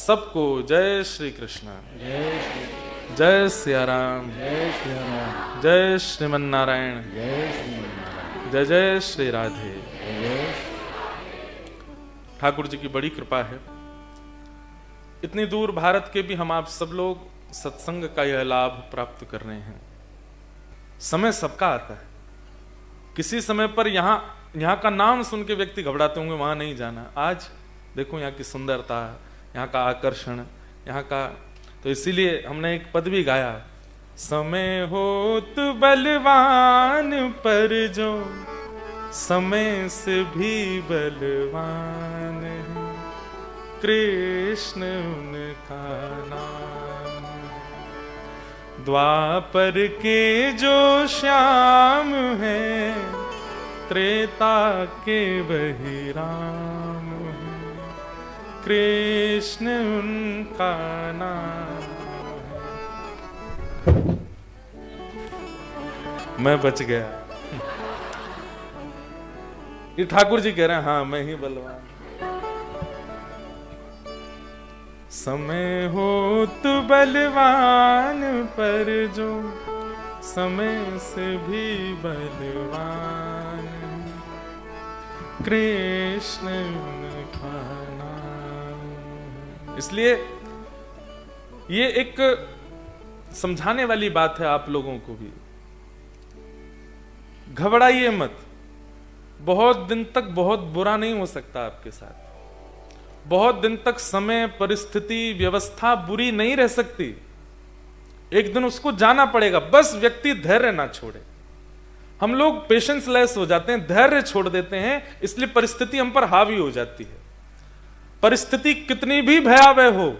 सबको जय श्री कृष्ण, जय श्री, जय सिया राम, जय श्री राम, जय श्रीमन नारायण, जय श्री, जय जय श्री राधे। जय। ठाकुर जी की बड़ी कृपा है, इतनी दूर भारत के भी हम आप सब लोग सत्संग का यह लाभ प्राप्त कर रहे हैं। समय सबका आता है, किसी समय पर यहाँ का नाम सुन के व्यक्ति घबराते होंगे, वहां नहीं जाना। आज देखो यहाँ की सुंदरता, यहाँ का आकर्षण, यहाँ का, तो इसीलिए हमने एक पद भी गाया, समय होत बलवान पर जो समय से भी बलवान है, कृष्ण उनका नाम। द्वापर के जो श्याम है, त्रेता के वही राम है, कृष्ण उनका नाम है। मैं बच गया। ये ठाकुर जी कह रहे हैं, हाँ मैं ही बलवान। समय हो तु बलवान पर जो समय से भी बलवान, कृष्ण उनका नाम। इसलिए ये एक समझाने वाली बात है आप लोगों को भी, घबराइए मत। बहुत दिन तक बहुत बुरा नहीं हो सकता आपके साथ, बहुत दिन तक समय, परिस्थिति, व्यवस्था बुरी नहीं रह सकती। एक दिन उसको जाना पड़ेगा, बस व्यक्ति धैर्य ना छोड़े। हम लोग पेशेंस लेस हो जाते हैं, धैर्य छोड़ देते हैं, इसलिए परिस्थिति हम पर हावी हो जाती है। परिस्थिति कितनी भी भयावह हो,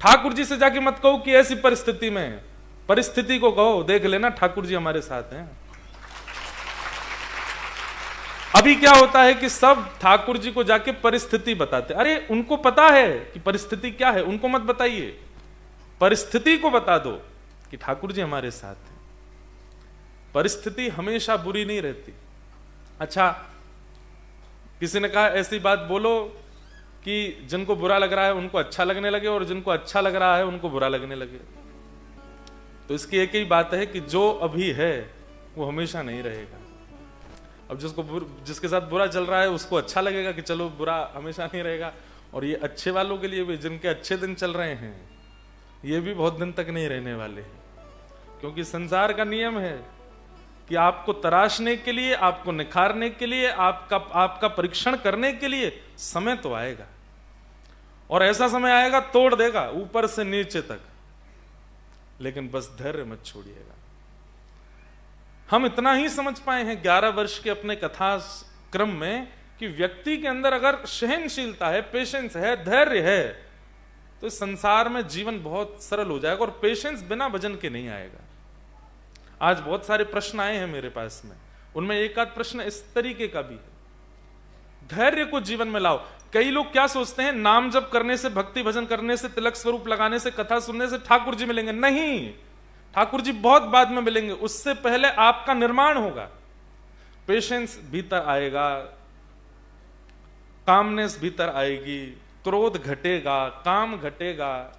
ठाकुर जी से जाके मत कहो कि ऐसी परिस्थिति में, परिस्थिति को कहो देख लेना ठाकुर जी हमारे साथ हैं। अभी क्या होता है कि सब ठाकुर जी को जाके परिस्थिति बताते, अरे उनको पता है कि परिस्थिति क्या है, उनको मत बताइए, परिस्थिति को बता दो कि ठाकुर जी हमारे साथ हैं। परिस्थिति हमेशा बुरी नहीं रहती। अच्छा, किसी ने कहा ऐसी बात बोलो कि जिनको बुरा लग रहा है उनको अच्छा लगने लगे, और जिनको अच्छा लग रहा है उनको बुरा लगने लगे। तो इसकी एक ही बात है कि जो अभी है वो हमेशा नहीं रहेगा। अब जिसके साथ बुरा चल रहा है उसको अच्छा लगेगा कि चलो बुरा हमेशा नहीं रहेगा, और ये अच्छे वालों के लिए भी, जिनके अच्छे दिन चल रहे हैं, ये भी बहुत दिन तक नहीं रहने वाले हैं। क्योंकि संसार का नियम है कि आपको तराशने के लिए, आपको निखारने के लिए, आपका परीक्षण करने के लिए समय तो आएगा, और ऐसा समय आएगा तोड़ देगा ऊपर से नीचे तक। लेकिन बस धैर्य मत छोड़िएगा। हम इतना ही समझ पाए हैं 11 वर्ष के अपने कथा क्रम में कि व्यक्ति के अंदर अगर सहनशीलता है, पेशेंस है, धैर्य है, तो इस संसार में जीवन बहुत सरल हो जाएगा, और पेशेंस बिना वजन के नहीं आएगा। आज बहुत सारे प्रश्न आए हैं मेरे पास में, उनमें एक आध प्रश्न इस तरीके का भी है, धैर्य को जीवन में लाओ। कई लोग क्या सोचते हैं, नाम जप करने से, भक्ति भजन करने से, तिलक स्वरूप लगाने से, कथा सुनने से ठाकुर जी मिलेंगे। नहीं, ठाकुर जी बहुत बाद में मिलेंगे, उससे पहले आपका निर्माण होगा। पेशेंस भीतर आएगा, कामनेस भीतर आएगी, क्रोध घटेगा, काम घटेगा,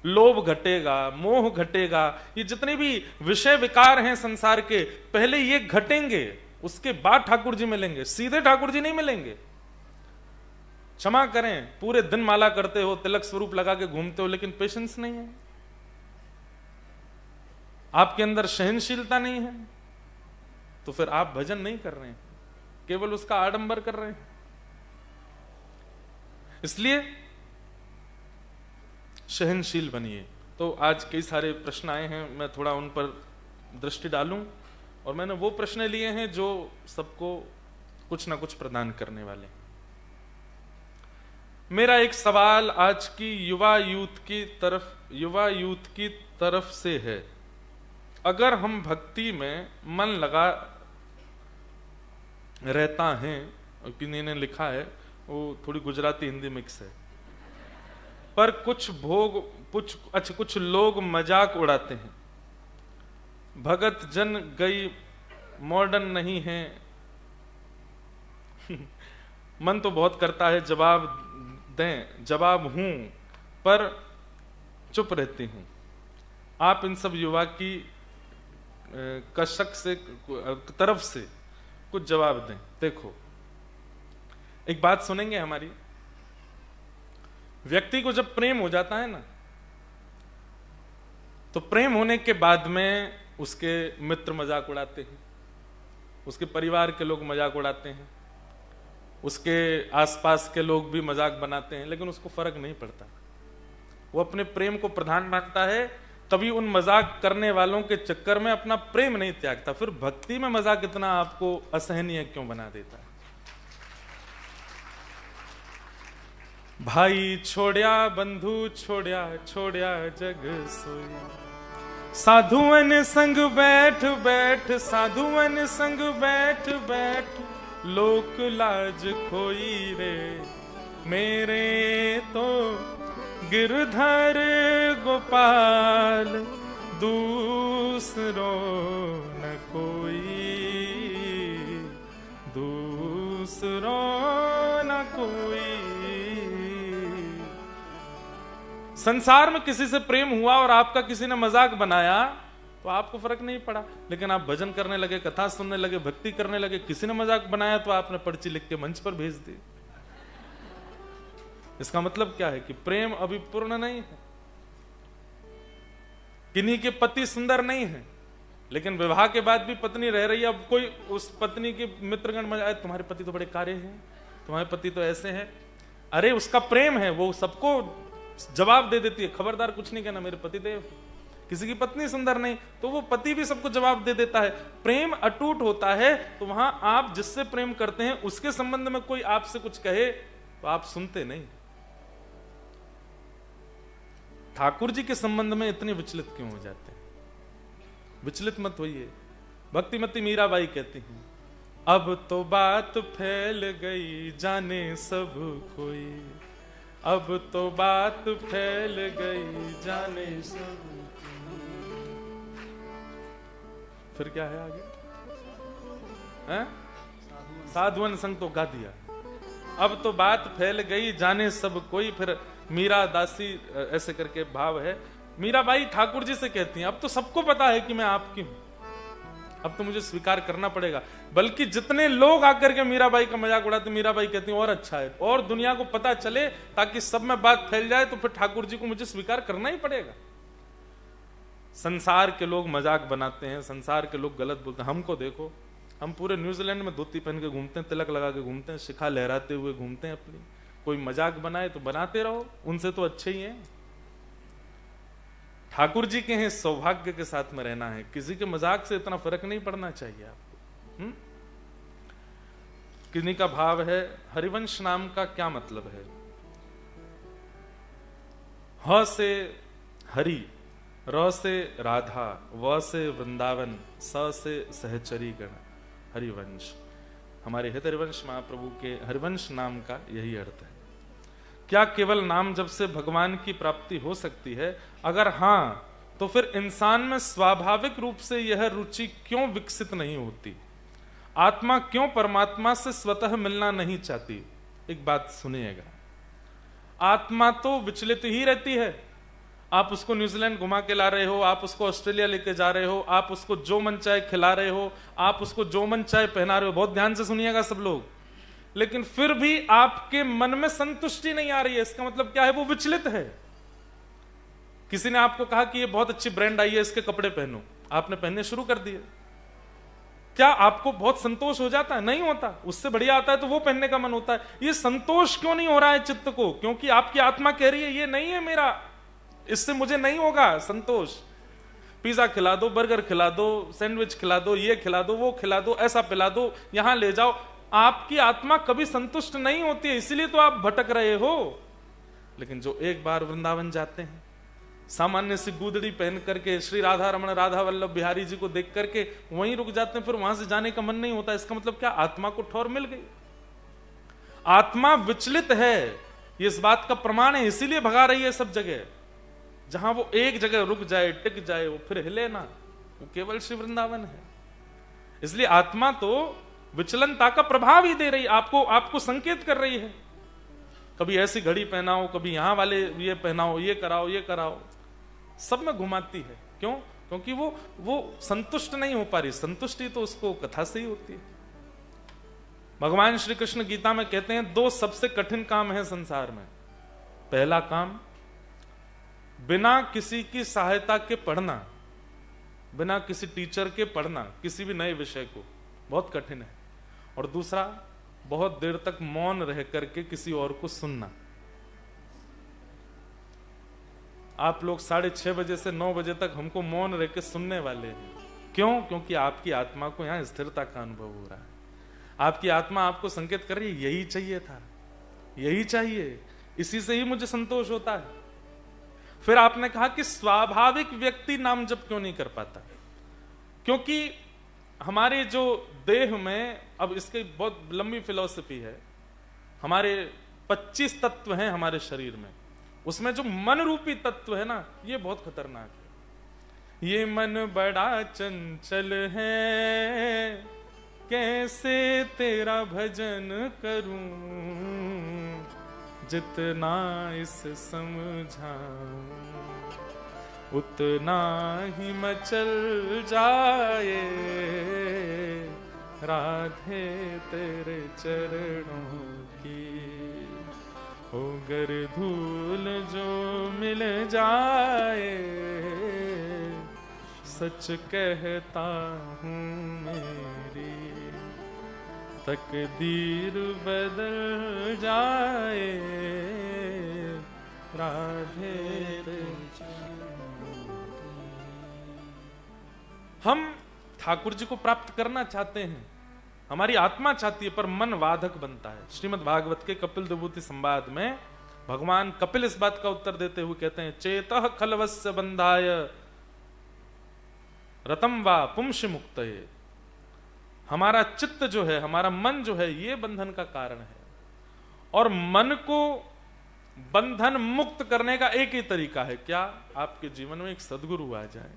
लोभ घटेगा, मोह घटेगा। ये जितने भी विषय विकार हैं संसार के, पहले ये घटेंगे, उसके बाद ठाकुर जी मिलेंगे। सीधे ठाकुर जी नहीं मिलेंगे। क्षमा करें, पूरे दिन माला करते हो, तिलक स्वरूप लगा के घूमते हो, लेकिन पेशेंस नहीं है, आपके अंदर सहनशीलता नहीं है, तो फिर आप भजन नहीं कर रहे हैं, केवल उसका आडंबर कर रहे हैं। इसलिए सहनशील बनिए। तो आज कई सारे प्रश्न आए हैं, मैं थोड़ा उन पर दृष्टि डालूं, और मैंने वो प्रश्न लिए हैं जो सबको कुछ ना कुछ प्रदान करने वाले हैं। मेरा एक सवाल आज की युवा यूथ की तरफ से है, अगर हम भक्ति में मन लगा रहता है, और किन्हीं ने लिखा है, वो थोड़ी गुजराती हिंदी मिक्स है, पर कुछ लोग मजाक उड़ाते हैं, भगत जन गई मॉडर्न नहीं है। मन तो बहुत करता है जवाब दें, जवाब हूं, पर चुप रहती हूं। आप इन सब युवा की कशक से तरफ से कुछ जवाब दें। देखो, एक बात सुनेंगे हमारी। व्यक्ति को जब प्रेम हो जाता है ना, तो प्रेम होने के बाद में उसके मित्र मजाक उड़ाते हैं, उसके परिवार के लोग मजाक उड़ाते हैं, उसके आसपास के लोग भी मजाक बनाते हैं, लेकिन उसको फर्क नहीं पड़ता। वो अपने प्रेम को प्रधान मानता है, तभी उन मजाक करने वालों के चक्कर में अपना प्रेम नहीं त्यागता। फिर भक्ति में मजाक इतना आपको असहनीय क्यों बना देता है? भाई छोड़या बंधु छोड़या, छोड़या जग सोई, साधुअन संग बैठ बैठ, साधुअन संग बैठ बैठ, लोक लाज खोई रे, मेरे तो गिरधर गोपाल दूसरो न कोई, दूसरो न कोई। संसार में किसी से प्रेम हुआ और आपका किसी ने मजाक बनाया तो आपको फर्क नहीं पड़ा, लेकिन आप भजन करने लगे, कथा सुनने लगे, भक्ति करने लगे, किसी ने मजाक बनाया तो आपने पर्ची लिख के मंच पर भेज दी। इसका मतलब क्या है कि प्रेम अभी पूर्ण नहीं है। किन्हीं के पति सुंदर नहीं है, लेकिन विवाह के बाद भी पत्नी रह रही है। अब कोई उस पत्नी के मित्रगण में आए, तुम्हारे पति तो बड़े कार्य हैं, तुम्हारे पति तो ऐसे हैं। अरे उसका प्रेम है, वो सबको जवाब दे देती है, खबरदार कुछ नहीं कहना, मेरे पति देव। किसी की पत्नी सुंदर नहीं तो वो पति भी सबको जवाब दे देता है। प्रेम अटूट होता है, तो वहां आप जिससे प्रेम करते हैं उसके संबंध में कोई आपसे कुछ कहे तो आप सुनते नहीं। ठाकुर जी के संबंध में इतने विचलित क्यों हो जाते हैं? विचलित मत होइए। भक्तिमती मीराबाई कहती हैं, अब तो बात फैल गई जाने सब कोई, अब तो बात फैल गई जाने सब कोई। फिर क्या है आगे? हैं? साधुअन संग तो गा दिया। अब तो बात फैल गई जाने सब कोई। फिर मीरा दासी ऐसे करके भाव है। मीराबाई ठाकुर जी से कहती हैं, अब तो सबको पता है कि मैं आपकी हूं, अब तो मुझे स्वीकार करना पड़ेगा। बल्कि जितने लोग आकर के मीराबाई का मजाक उड़ाते, मीराबाई कहती हैं और अच्छा है, और दुनिया को पता चले ताकि सब में बात फैल जाए, तो फिर ठाकुर जी को मुझे स्वीकार करना ही पड़ेगा। संसार के लोग मजाक बनाते हैं, संसार के लोग गलत बोलते हैं। हमको देखो, हम पूरे न्यूजीलैंड में धोती पहन के घूमते हैं, तिलक लगा के घूमते हैं, शिखा लहराते हुए घूमते हैं अपनी। कोई मजाक बनाए तो बनाते रहो, उनसे तो अच्छे ही हैं। ठाकुर जी के हैं, सौभाग्य के साथ में रहना है। किसी के मजाक से इतना फर्क नहीं पड़ना चाहिए आपको। किन्हीं का भाव है, हरिवंश नाम का क्या मतलब है? ह से हरि, र से राधा, व से वृंदावन, स से सहचरी गण, हरिवंश। हमारे हरिवंश महाप्रभु के हरिवंश नाम का यही अर्थ है। क्या केवल नाम जप से भगवान की प्राप्ति हो सकती है? अगर हां, तो फिर इंसान में स्वाभाविक रूप से यह रुचि क्यों विकसित नहीं होती? आत्मा क्यों परमात्मा से स्वतः मिलना नहीं चाहती? एक बात सुनिएगा, आत्मा तो विचलित ही रहती है। आप उसको न्यूजीलैंड घुमा के ला रहे हो, आप उसको ऑस्ट्रेलिया लेके जा रहे हो, आप उसको जो मन चाहे खिला रहे हो, आप उसको जो मन चाहे पहना रहे हो। बहुत ध्यान से सुनिएगा सब लोग। लेकिन फिर भी आपके मन में संतुष्टि नहीं आ रही है। इसका मतलब क्या है? वो विचलित है। किसी ने आपको कहा कि ये बहुत अच्छी ब्रांड आई है, इसके कपड़े पहनो, आपने पहनने शुरू कर दिए। क्या आपको बहुत संतोष हो जाता है? नहीं होता। उससे बढ़िया आता है तो वो पहनने का मन होता है। ये संतोष क्यों नहीं हो रहा है चित्त को? क्योंकि आपकी आत्मा कह रही है ये नहीं है मेरा, इससे मुझे नहीं होगा संतोष। पिज्जा खिला दो, बर्गर खिला दो, सैंडविच खिला दो, ये खिला दो, वो खिला दो, ऐसा पिला दो, यहां ले जाओ। आपकी आत्मा कभी संतुष्ट नहीं होती है, इसलिए तो आप भटक रहे हो। लेकिन जो एक बार वृंदावन जाते हैं, सामान्य सी गुदड़ी पहन करके श्री राधा रमण राधा वल्लभ बिहारी जी को देख करके वहीं रुक जाते हैं, फिर वहां से जाने का मन नहीं होता। इसका मतलब क्या? आत्मा को ठौर मिल गई। आत्मा विचलित है, ये इस बात का प्रमाण है। इसीलिए भगा रही है सब जगह। जहां वो एक जगह रुक जाए, टिक जाए, वो फिर हिले ना, वो केवल श्री वृंदावन है। इसलिए आत्मा तो विचलनता का प्रभाव ही दे रही, आपको संकेत कर रही है। कभी ऐसी घड़ी पहनाओ, कभी यहाँ वाले ये पहनाओ, ये कराओ, ये कराओ, सब में घुमाती है। क्यों? क्योंकि वो संतुष्ट नहीं हो पा रही। संतुष्टि तो उसको कथा से ही होती है। भगवान श्री कृष्ण गीता में कहते हैं 2 सबसे कठिन काम है संसार में। पहला काम बिना किसी की सहायता के पढ़ना, बिना किसी टीचर के पढ़ना किसी भी नए विषय को, बहुत कठिन है। और दूसरा, बहुत देर तक मौन रह करके किसी और को सुनना। आप लोग 6:30 बजे से 9 बजे तक हमको मौन रह के सुनने वाले हैं। क्यों? क्योंकि आपकी आत्मा को यहां स्थिरता का अनुभव हो रहा है। आपकी आत्मा आपको संकेत कर रही है, यही चाहिए था, यही चाहिए, इसी से ही मुझे संतोष होता है। फिर आपने कहा कि स्वाभाविक व्यक्ति नाम जप क्यों नहीं कर पाता? क्योंकि हमारे जो देह में, अब इसकी बहुत लंबी फिलॉसफी है, हमारे 25 तत्व हैं हमारे शरीर में, उसमें जो मन रूपी तत्व है ना, ये बहुत खतरनाक है। ये मन बड़ा चंचल है, कैसे तेरा भजन करूं, जितना इस समझाऊं उतना ही मचल जाए, राधे तेरे चरणों की हो गर धूल जो मिल जाए, सच कहता हूँ मेरी तकदीर बदल जाए, राधे हम ठाकुर जी को प्राप्त करना चाहते हैं, हमारी आत्मा चाहती है, पर मन वादक बनता है। श्रीमद् भागवत के कपिल विभूति संवाद में भगवान कपिल इस बात का उत्तर देते हुए कहते हैं, चेतः खलवस्य बंधाय रतम वा पुंस मुक्तये। हमारा चित्त जो है, हमारा मन जो है, ये बंधन का कारण है। और मन को बंधन मुक्त करने का एक ही तरीका है, क्या? आपके जीवन में एक सद्गुरु आ जाए,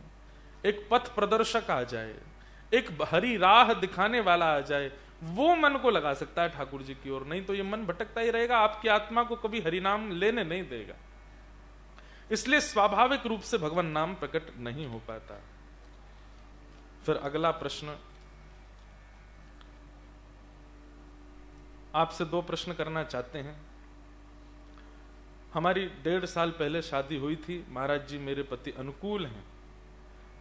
एक पथ प्रदर्शक आ जाए, एक हरी राह दिखाने वाला आ जाए, वो मन को लगा सकता है ठाकुर जी की ओर। नहीं तो ये मन भटकता ही रहेगा, आपकी आत्मा को कभी हरि नाम लेने नहीं देगा। इसलिए स्वाभाविक रूप से भगवान नाम प्रकट नहीं हो पाता। फिर अगला प्रश्न, आपसे 2 प्रश्न करना चाहते हैं। हमारी 1.5 साल पहले शादी हुई थी। महाराज जी मेरे पति अनुकूल हैं,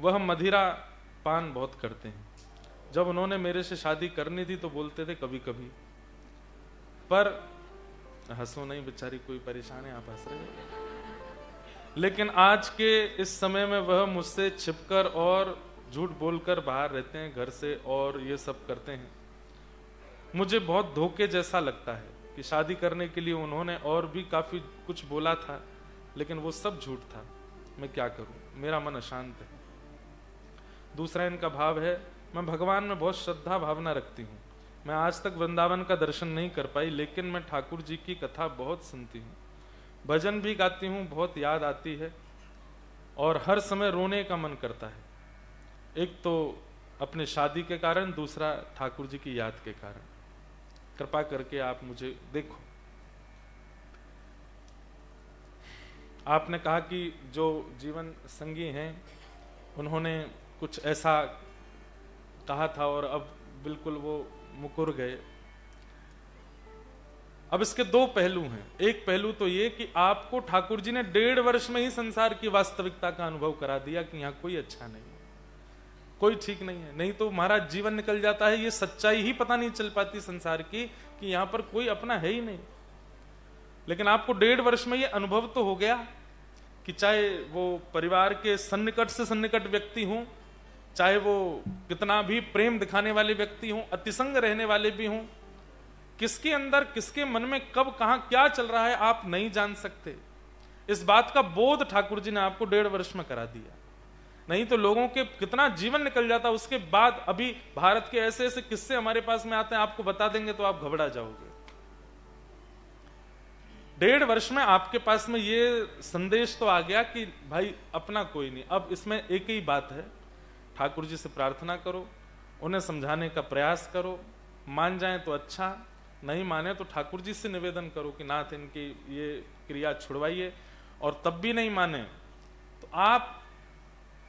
वह मदिरा पान बहुत करते हैं। जब उन्होंने मेरे से शादी करनी थी तो बोलते थे कभी कभी, पर हंसो नहीं बेचारी, कोई परेशान है, आप हंस रहे हैं। लेकिन आज के इस समय में वह मुझसे छिपकर और झूठ बोलकर बाहर रहते हैं घर से, और ये सब करते हैं। मुझे बहुत धोखे जैसा लगता है कि शादी करने के लिए उन्होंने और भी काफी कुछ बोला था, लेकिन वो सब झूठ था। मैं क्या करूं? मेरा मन अशांत है। दूसरा इनका भाव है, मैं भगवान में बहुत श्रद्धा भावना रखती हूँ। मैं आज तक वृंदावन का दर्शन नहीं कर पाई, लेकिन मैं ठाकुर जी की कथा बहुत सुनती हूँ, भजन भी गाती हूँ, बहुत याद आती है और हर समय रोने का मन करता है। एक तो अपने शादी के कारण, दूसरा ठाकुर जी की याद के कारण। कृपा करके आप मुझे देखो। आपने कहा कि जो जीवन संगी हैं उन्होंने कुछ ऐसा कहा था और अब बिल्कुल वो मुकुर गए। अब इसके 2 पहलू हैं। एक पहलू तो ये कि आपको ठाकुर जी ने 1.5 वर्ष में ही संसार की वास्तविकता का अनुभव करा दिया कि यहाँ कोई अच्छा नहीं है, कोई ठीक नहीं है। नहीं तो महाराज जीवन निकल जाता है, ये सच्चाई ही पता नहीं चल पाती संसार की कि यहाँ पर कोई अपना है ही नहीं। लेकिन आपको 1.5 वर्ष में ये अनुभव तो हो गया कि चाहे वो परिवार के सन्निकट से सन्निकट व्यक्ति हों, चाहे वो कितना भी प्रेम दिखाने वाले व्यक्ति हों, अतिसंग रहने वाले भी हों, किसके अंदर किसके मन में कब कहां क्या चल रहा है आप नहीं जान सकते। इस बात का बोध ठाकुर जी ने आपको 1.5 वर्ष में करा दिया। नहीं तो लोगों के कितना जीवन निकल जाता। उसके बाद अभी भारत के ऐसे ऐसे किस्से हमारे पास में आते हैं, आपको बता देंगे तो आप घबरा जाओगे। 1.5 वर्ष में आपके पास में ये संदेश तो आ गया कि भाई अपना कोई नहीं। अब इसमें एक ही बात है, ठाकुर जी से प्रार्थना करो, उन्हें समझाने का प्रयास करो, मान जाएं तो अच्छा, नहीं माने तो ठाकुर जी से निवेदन करो कि नाथ इनकी ये क्रिया छुड़वाइए, और तब भी नहीं माने तो आप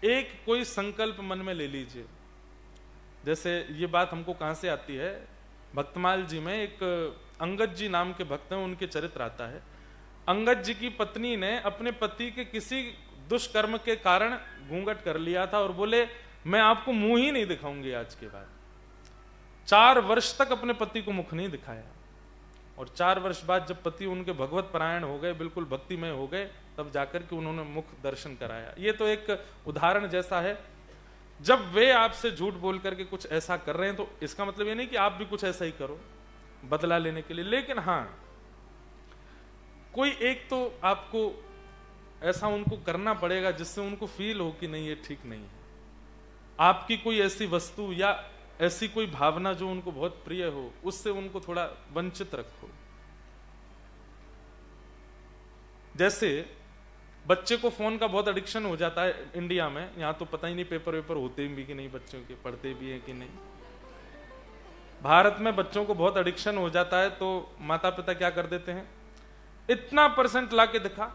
एक कोई संकल्प मन में ले लीजिए। जैसे ये बात हमको कहां से आती है, भक्तमाल जी में एक अंगद जी नाम के भक्त हैं, उनके चरित्र आता है। अंगद जी की पत्नी ने अपने पति के किसी दुष्कर्म के कारण घूंघट कर लिया था और बोले मैं आपको मुंह ही नहीं दिखाऊंगी आज के बाद। 4 वर्ष तक अपने पति को मुख नहीं दिखाया, और 4 वर्ष बाद जब पति उनके भगवत परायण हो गए, बिल्कुल भक्तिमय हो गए, तब जाकर के उन्होंने मुख दर्शन कराया। ये तो एक उदाहरण जैसा है। जब वे आपसे झूठ बोल करके कुछ ऐसा कर रहे हैं तो इसका मतलब ये नहीं कि आप भी कुछ ऐसा ही करो बदला लेने के लिए, लेकिन हां कोई एक तो आपको ऐसा उनको करना पड़ेगा जिससे उनको फील हो कि नहीं ये ठीक नहीं है। आपकी कोई ऐसी वस्तु या ऐसी कोई भावना जो उनको बहुत प्रिय हो, उससे उनको थोड़ा वंचित रखो। जैसे बच्चे को फोन का बहुत एडिक्शन हो जाता है इंडिया में, यहां तो पता ही नहीं पेपर वेपर होते भी कि नहीं, बच्चों के पढ़ते भी हैं कि नहीं। भारत में बच्चों को बहुत एडिक्शन हो जाता है तो माता पिता क्या कर देते हैं, इतना % ला के दिखा,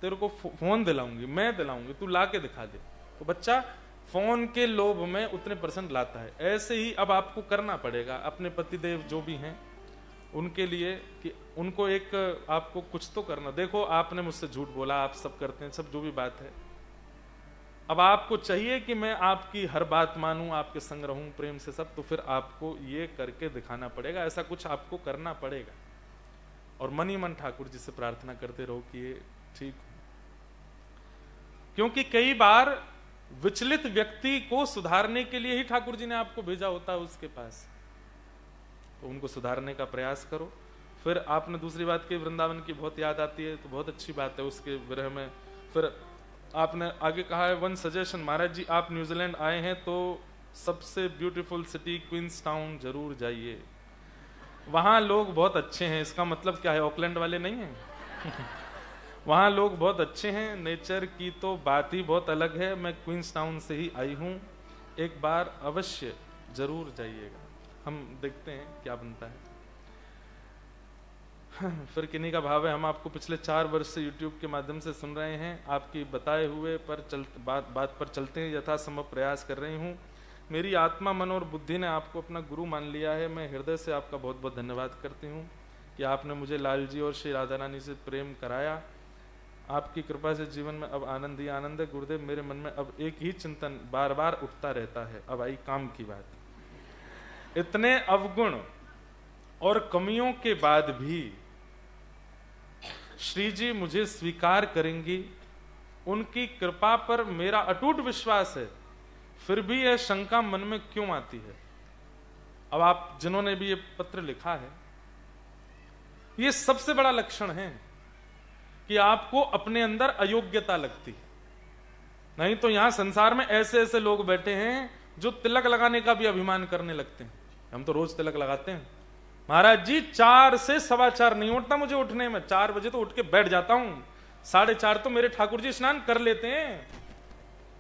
तेरे को फोन दिलाऊंगी, मैं दिलाऊंगी, तू ला के दिखा दे। तो बच्चा फोन के लोभ में उतने % लाता है। ऐसे ही अब आपको करना पड़ेगा अपने पतिदेव जो भी हैं उनके लिए कि उनको एक आपको कुछ तो करना। देखो आपने मुझसे झूठ बोला, आप सब करते हैं, सब जो भी बात है, अब आपको चाहिए कि मैं आपकी हर बात मानूं, आपके संग रहूं प्रेम से सब, तो फिर आपको ये करके दिखाना पड़ेगा, ऐसा कुछ आपको करना पड़ेगा। और मन ही मन ठाकुर जी से प्रार्थना करते रहो कि ये ठीक हो, क्योंकि कई बार विचलित व्यक्ति को सुधारने के लिए ही ठाकुर जी ने आपको भेजा होता है उसके पास, तो उनको सुधारने का प्रयास करो। फिर आपने दूसरी बात की, वृंदावन की बहुत याद आती है, तो बहुत अच्छी बात है उसके विरह में। फिर आपने आगे कहा है वन सजेशन, महाराज जी आप न्यूजीलैंड आए हैं तो सबसे ब्यूटीफुल सिटी क्वींस टाउन जरूर जाइए, वहां लोग बहुत अच्छे हैं। इसका मतलब क्या है, ऑकलैंड वाले नहीं हैं वहां लोग बहुत अच्छे हैं, नेचर की तो बात ही बहुत अलग है। मैं क्वींस टाउन से ही आई हूं, एक बार अवश्य जरूर जाइएगा। हम देखते हैं क्या बनता है। फिर किन्हीं का भाव है, हम आपको पिछले 4 वर्ष से YouTube के माध्यम से सुन रहे हैं, आपकी बताए हुए पर बात पर चलते हैं, यथासंभव प्रयास कर रही हूँ। मेरी आत्मा, मन और बुद्धि ने आपको अपना गुरु मान लिया है। मैं हृदय से आपका बहुत बहुत धन्यवाद करती हूँ कि आपने मुझे लाल जी और श्री राधा रानी से प्रेम कराया। आपकी कृपा से जीवन में अब आनंद ही आनंद है। गुरुदेव मेरे मन में अब एक ही चिंतन बार बार उठता रहता है, अब आई काम की बात। इतने अवगुण और कमियों के बाद भी श्री जी मुझे स्वीकार करेंगी, उनकी कृपा पर मेरा अटूट विश्वास है, फिर भी यह शंका मन में क्यों आती है। अब आप जिन्होंने भी ये पत्र लिखा है, ये सबसे बड़ा लक्षण है कि आपको अपने अंदर अयोग्यता लगती है। नहीं तो यहां संसार में ऐसे ऐसे लोग बैठे हैं जो तिलक लगाने का भी अभिमान करने लगते हैं। हम तो रोज तिलक लगाते हैं। महाराज जी 4 से 4:15 नहीं उठता मुझे उठने में, 4 बजे तो उठ के बैठ जाता हूं, 4:30 तो मेरे ठाकुर जी स्नान कर लेते हैं,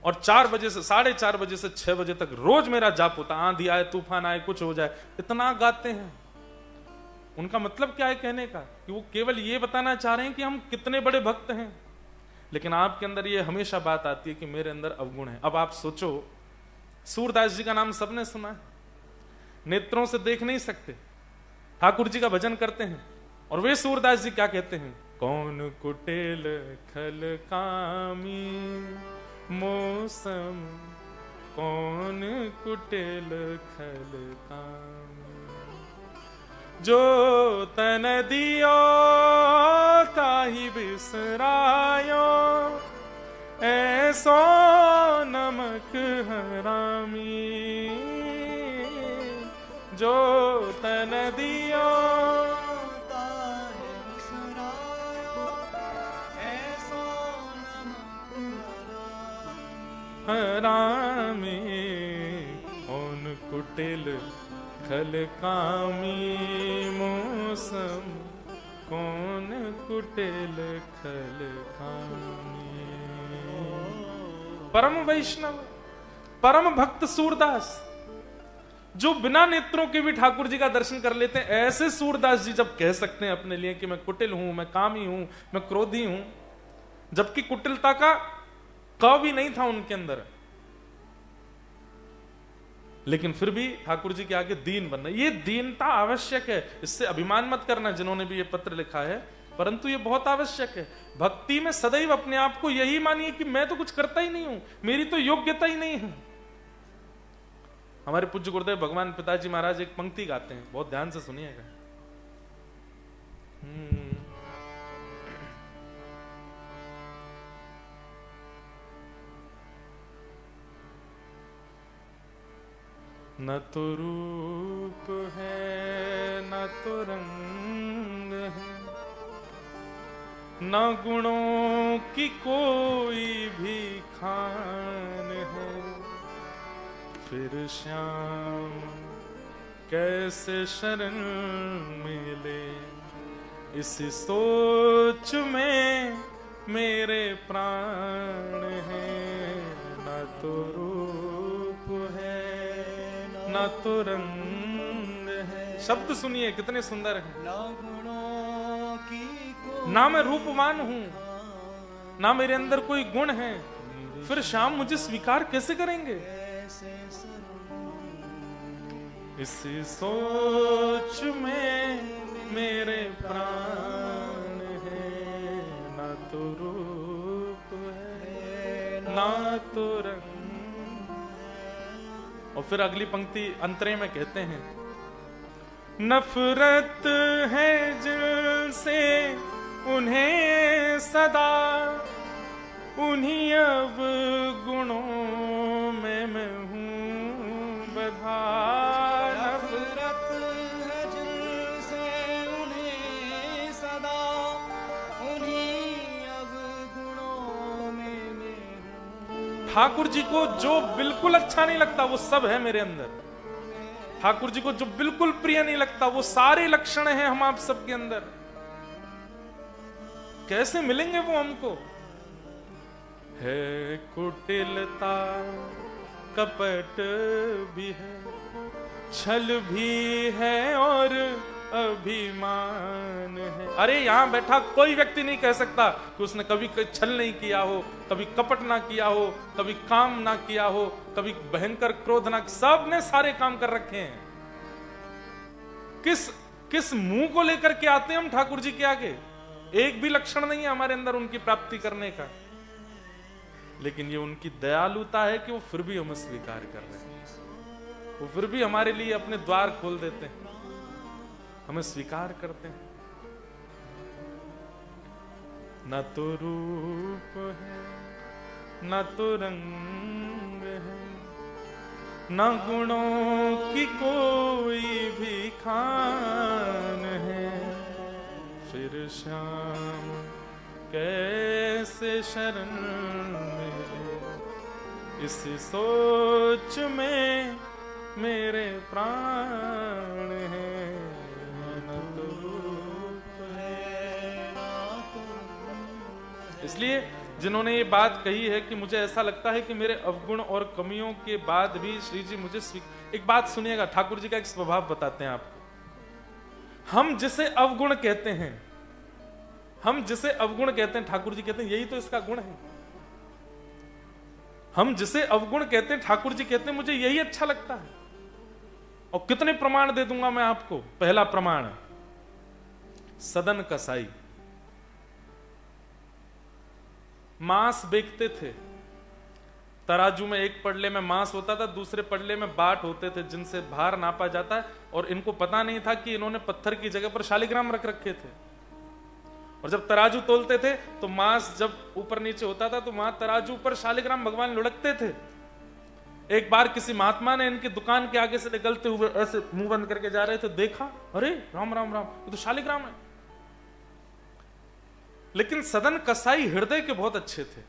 और 4 बजे से 4:30 बजे से 6 बजे तक रोज मेरा जाप होता। आंधी आए, तूफान आए, कुछ हो जाए, इतना गाते हैं। उनका मतलब क्या है कहने का, कि वो केवल ये बताना चाह रहे हैं कि हम कितने बड़े भक्त हैं, लेकिन आपके अंदर ये हमेशा बात आती है कि मेरे अंदर अवगुण है। अब आप सोचो, सूरदास जी का नाम सबने सुना है, नेत्रों से देख नहीं सकते, ठाकुर जी का भजन करते हैं, और वे सूरदास जी क्या कहते हैं, कौन कुटिल खल कामी मौसम, कौन कुटिल खल कामी, जो तन दियो ताहि बिसरायो, ऐसो नमक हरामी, जो तन दियो ताहि बिसरायो, ऐसो नमक हरामी, कौन कुटिल खल कामी मौसम, कौन कुटिल खल कामी। परम वैष्णव, परम भक्त सूरदास, जो बिना नेत्रों के भी ठाकुर जी का दर्शन कर लेते हैं, ऐसे सूरदास जी जब कह सकते हैं अपने लिए कि मैं कुटिल हूं, मैं कामी हूं, मैं क्रोधी हूं, जबकि कुटिलता का क भी नहीं था उनके अंदर, लेकिन फिर भी ठाकुर जी के आगे दीन बनना, ये दीनता आवश्यक है। इससे अभिमान मत करना जिन्होंने भी ये पत्र लिखा है, परंतु ये बहुत आवश्यक है। भक्ति में सदैव अपने आप को यही मानिए कि मैं तो कुछ करता ही नहीं हूं, मेरी तो योग्यता ही नहीं है। हमारे पूज्य गुरुदेव भगवान पिताजी महाराज एक पंक्ति गाते हैं, बहुत ध्यान से सुनिएगा। न तो रूप है न तो रंग है, न गुणों की कोई भी खान है, फिर श्याम कैसे शरण मिले, इस सोच में मेरे प्राण हैं। न तो रूप है न तो रंग है, शब्द सुनिए कितने सुंदर हैं। ना मैं रूपवान हूं, ना मेरे अंदर कोई गुण है, फिर श्याम मुझे स्वीकार कैसे करेंगे। इसी सोच में मेरे प्राण हैं, ना तो रूप है ना तो रंग। और फिर अगली पंक्ति अंतरे में कहते हैं, नफरत है जिनसे उन्हें सदा, उन्हीं अब गुणों में मैं हूँ बधा। नफरत है जिनसे उन्हें सदा, उन्हीं अब गुणों में मैं हूँ। ठाकुर जी को जो बिल्कुल अच्छा नहीं लगता वो सब है मेरे अंदर। ठाकुर जी को जो बिल्कुल प्रिय नहीं लगता वो सारे लक्षण हैं हम आप सबके अंदर। कैसे मिलेंगे वो हमको। है कुटिलता कपट भी है, छल भी है और अभिमान है। अरे यहां बैठा कोई व्यक्ति नहीं कह सकता कि उसने कभी छल नहीं किया हो, कभी कपट ना किया हो, कभी काम ना किया हो, कभी भयंकर क्रोध ना। सब ने सारे काम कर रखे हैं। किस मुंह को लेकर के आते हैं हम ठाकुर जी के आगे। एक भी लक्षण नहीं है हमारे अंदर उनकी प्राप्ति करने का, लेकिन ये उनकी दयालुता है कि वो फिर भी हमें स्वीकार कर रहे हैं। वो फिर भी हमारे लिए अपने द्वार खोल देते हैं, हमें स्वीकार करते हैं। न तो रूप है न तो रंग है, न गुणों की कोई भी खान है, फिर श्याम कैसे शरण मिले, इस सोच में मेरे प्राण हैं। न तो रूप है न तो। इसलिए जिन्होंने ये बात कही है कि मुझे ऐसा लगता है कि मेरे अवगुण और कमियों के बाद भी श्री जी मुझे एक बात सुनिएगा, ठाकुर जी का एक स्वभाव बताते हैं आपको। हम जिसे अवगुण कहते हैं, हम जिसे अवगुण कहते हैं, ठाकुर जी कहते हैं यही तो इसका गुण है। हम जिसे अवगुण कहते हैं, ठाकुर जी कहते हैं मुझे यही अच्छा लगता है। और कितने प्रमाण दे दूंगा मैं आपको। पहला प्रमाण, सदन कसाई। मांस बेचते थे, तराजू में एक पड़ले में मांस होता था, दूसरे पड़ले में बाट होते थे जिनसे भार नापा जाता है। और इनको पता नहीं था कि इन्होंने पत्थर की जगह पर शालिग्राम रख रखे थे। और जब तराजू तोलते थे तो मांस जब ऊपर नीचे होता था तो वहां तराजू पर शालिग्राम भगवान लुढ़कते थे। एक बार किसी महात्मा ने इनकी दुकान के आगे से निकलते हुए ऐसे मुंह बंद करके जा रहे थे, देखा, अरे राम राम राम, ये तो शालिग्राम है। लेकिन सदन कसाई हृदय के बहुत अच्छे थे,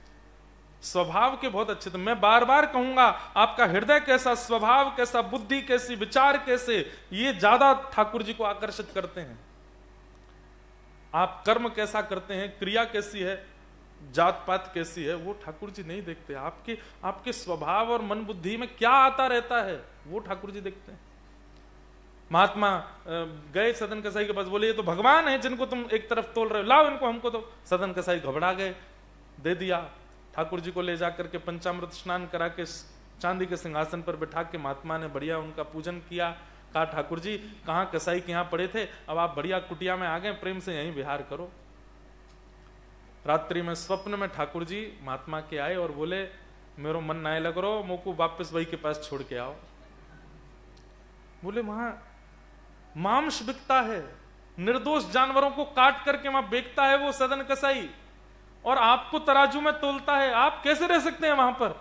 स्वभाव के बहुत अच्छे थे। मैं बार बार कहूंगा, आपका हृदय कैसा, स्वभाव कैसा, बुद्धि कैसी, विचार कैसे, ये ज्यादा ठाकुर जी को आकर्षित करते हैं। आप कर्म कैसा करते हैं, क्रिया कैसी है, जात पात कैसी है, वो ठाकुर जी नहीं देखते। आपके स्वभाव और मन बुद्धि में क्या आता रहता है वो ठाकुर जी देखते हैं। महात्मा गए सदन कसाई के पास, बोले ये तो भगवान है जिनको तुम एक तरफ तोल रहे हो, लाओ इनको हमको दो। सदन कसाई घबरा गए, दे दिया। ठाकुर जी को ले जाकर के पंचामृत स्नान करा के चांदी के सिंहासन पर बैठा के महात्मा ने बढ़िया उनका पूजन किया। कहा ठाकुर जी कहाँ कसाई के यहाँ पड़े थे, अब आप बढ़िया कुटिया में आ गए, प्रेम से यहीं विहार करो। रात्रि में स्वप्न में ठाकुर जी महात्मा के आए और बोले मेरो मन ना लग रहा, मोको वापस वही के पास छोड़ के आओ। बोले वहां मांस बिकता है, निर्दोष जानवरों को काट करके वहां बेचता है वो सदन कसाई, और आपको तराजू में तोलता है, आप कैसे रह सकते हैं वहां पर।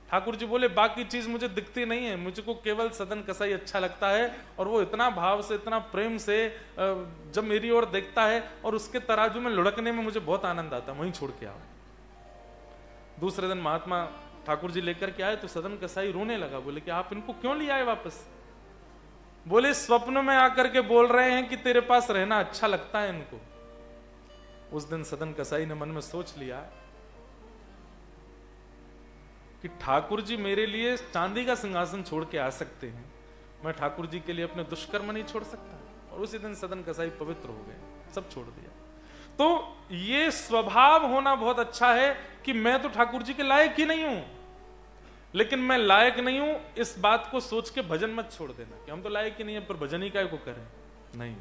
ठाकुर जी बोले बाकी चीज मुझे दिखती नहीं है, मुझको केवल सदन कसाई अच्छा लगता है, और वो इतना भाव से इतना प्रेम से जब मेरी ओर देखता है और उसके तराजू में लुढ़कने में मुझे बहुत आनंद आता है, वहीं छोड़ के आओ। दूसरे दिन महात्मा ठाकुर जी लेकर के आए तो सदन कसाई रोने लगा। बोले कि आप इनको क्यों ले आए वापस। बोले स्वप्न में आकर के बोल रहे हैं कि तेरे पास रहना अच्छा लगता है इनको। उस दिन सदन कसाई ने मन में सोच लिया कि ठाकुर जी मेरे लिए चांदी का सिंहासन छोड़ के आ सकते हैं, मैं ठाकुर जी के लिए अपने दुष्कर्म नहीं छोड़ सकता। और उसी दिन सदन कसाई पवित्र हो गए, सब छोड़ दिया। तो ये स्वभाव होना बहुत अच्छा है कि मैं तो ठाकुर जी के लायक ही नहीं हूं, लेकिन मैं लायक नहीं हूं इस बात को सोच के भजन मत छोड़ देना कि हम तो लायक ही नहीं है, पर भजन ही काय को करें। नहीं,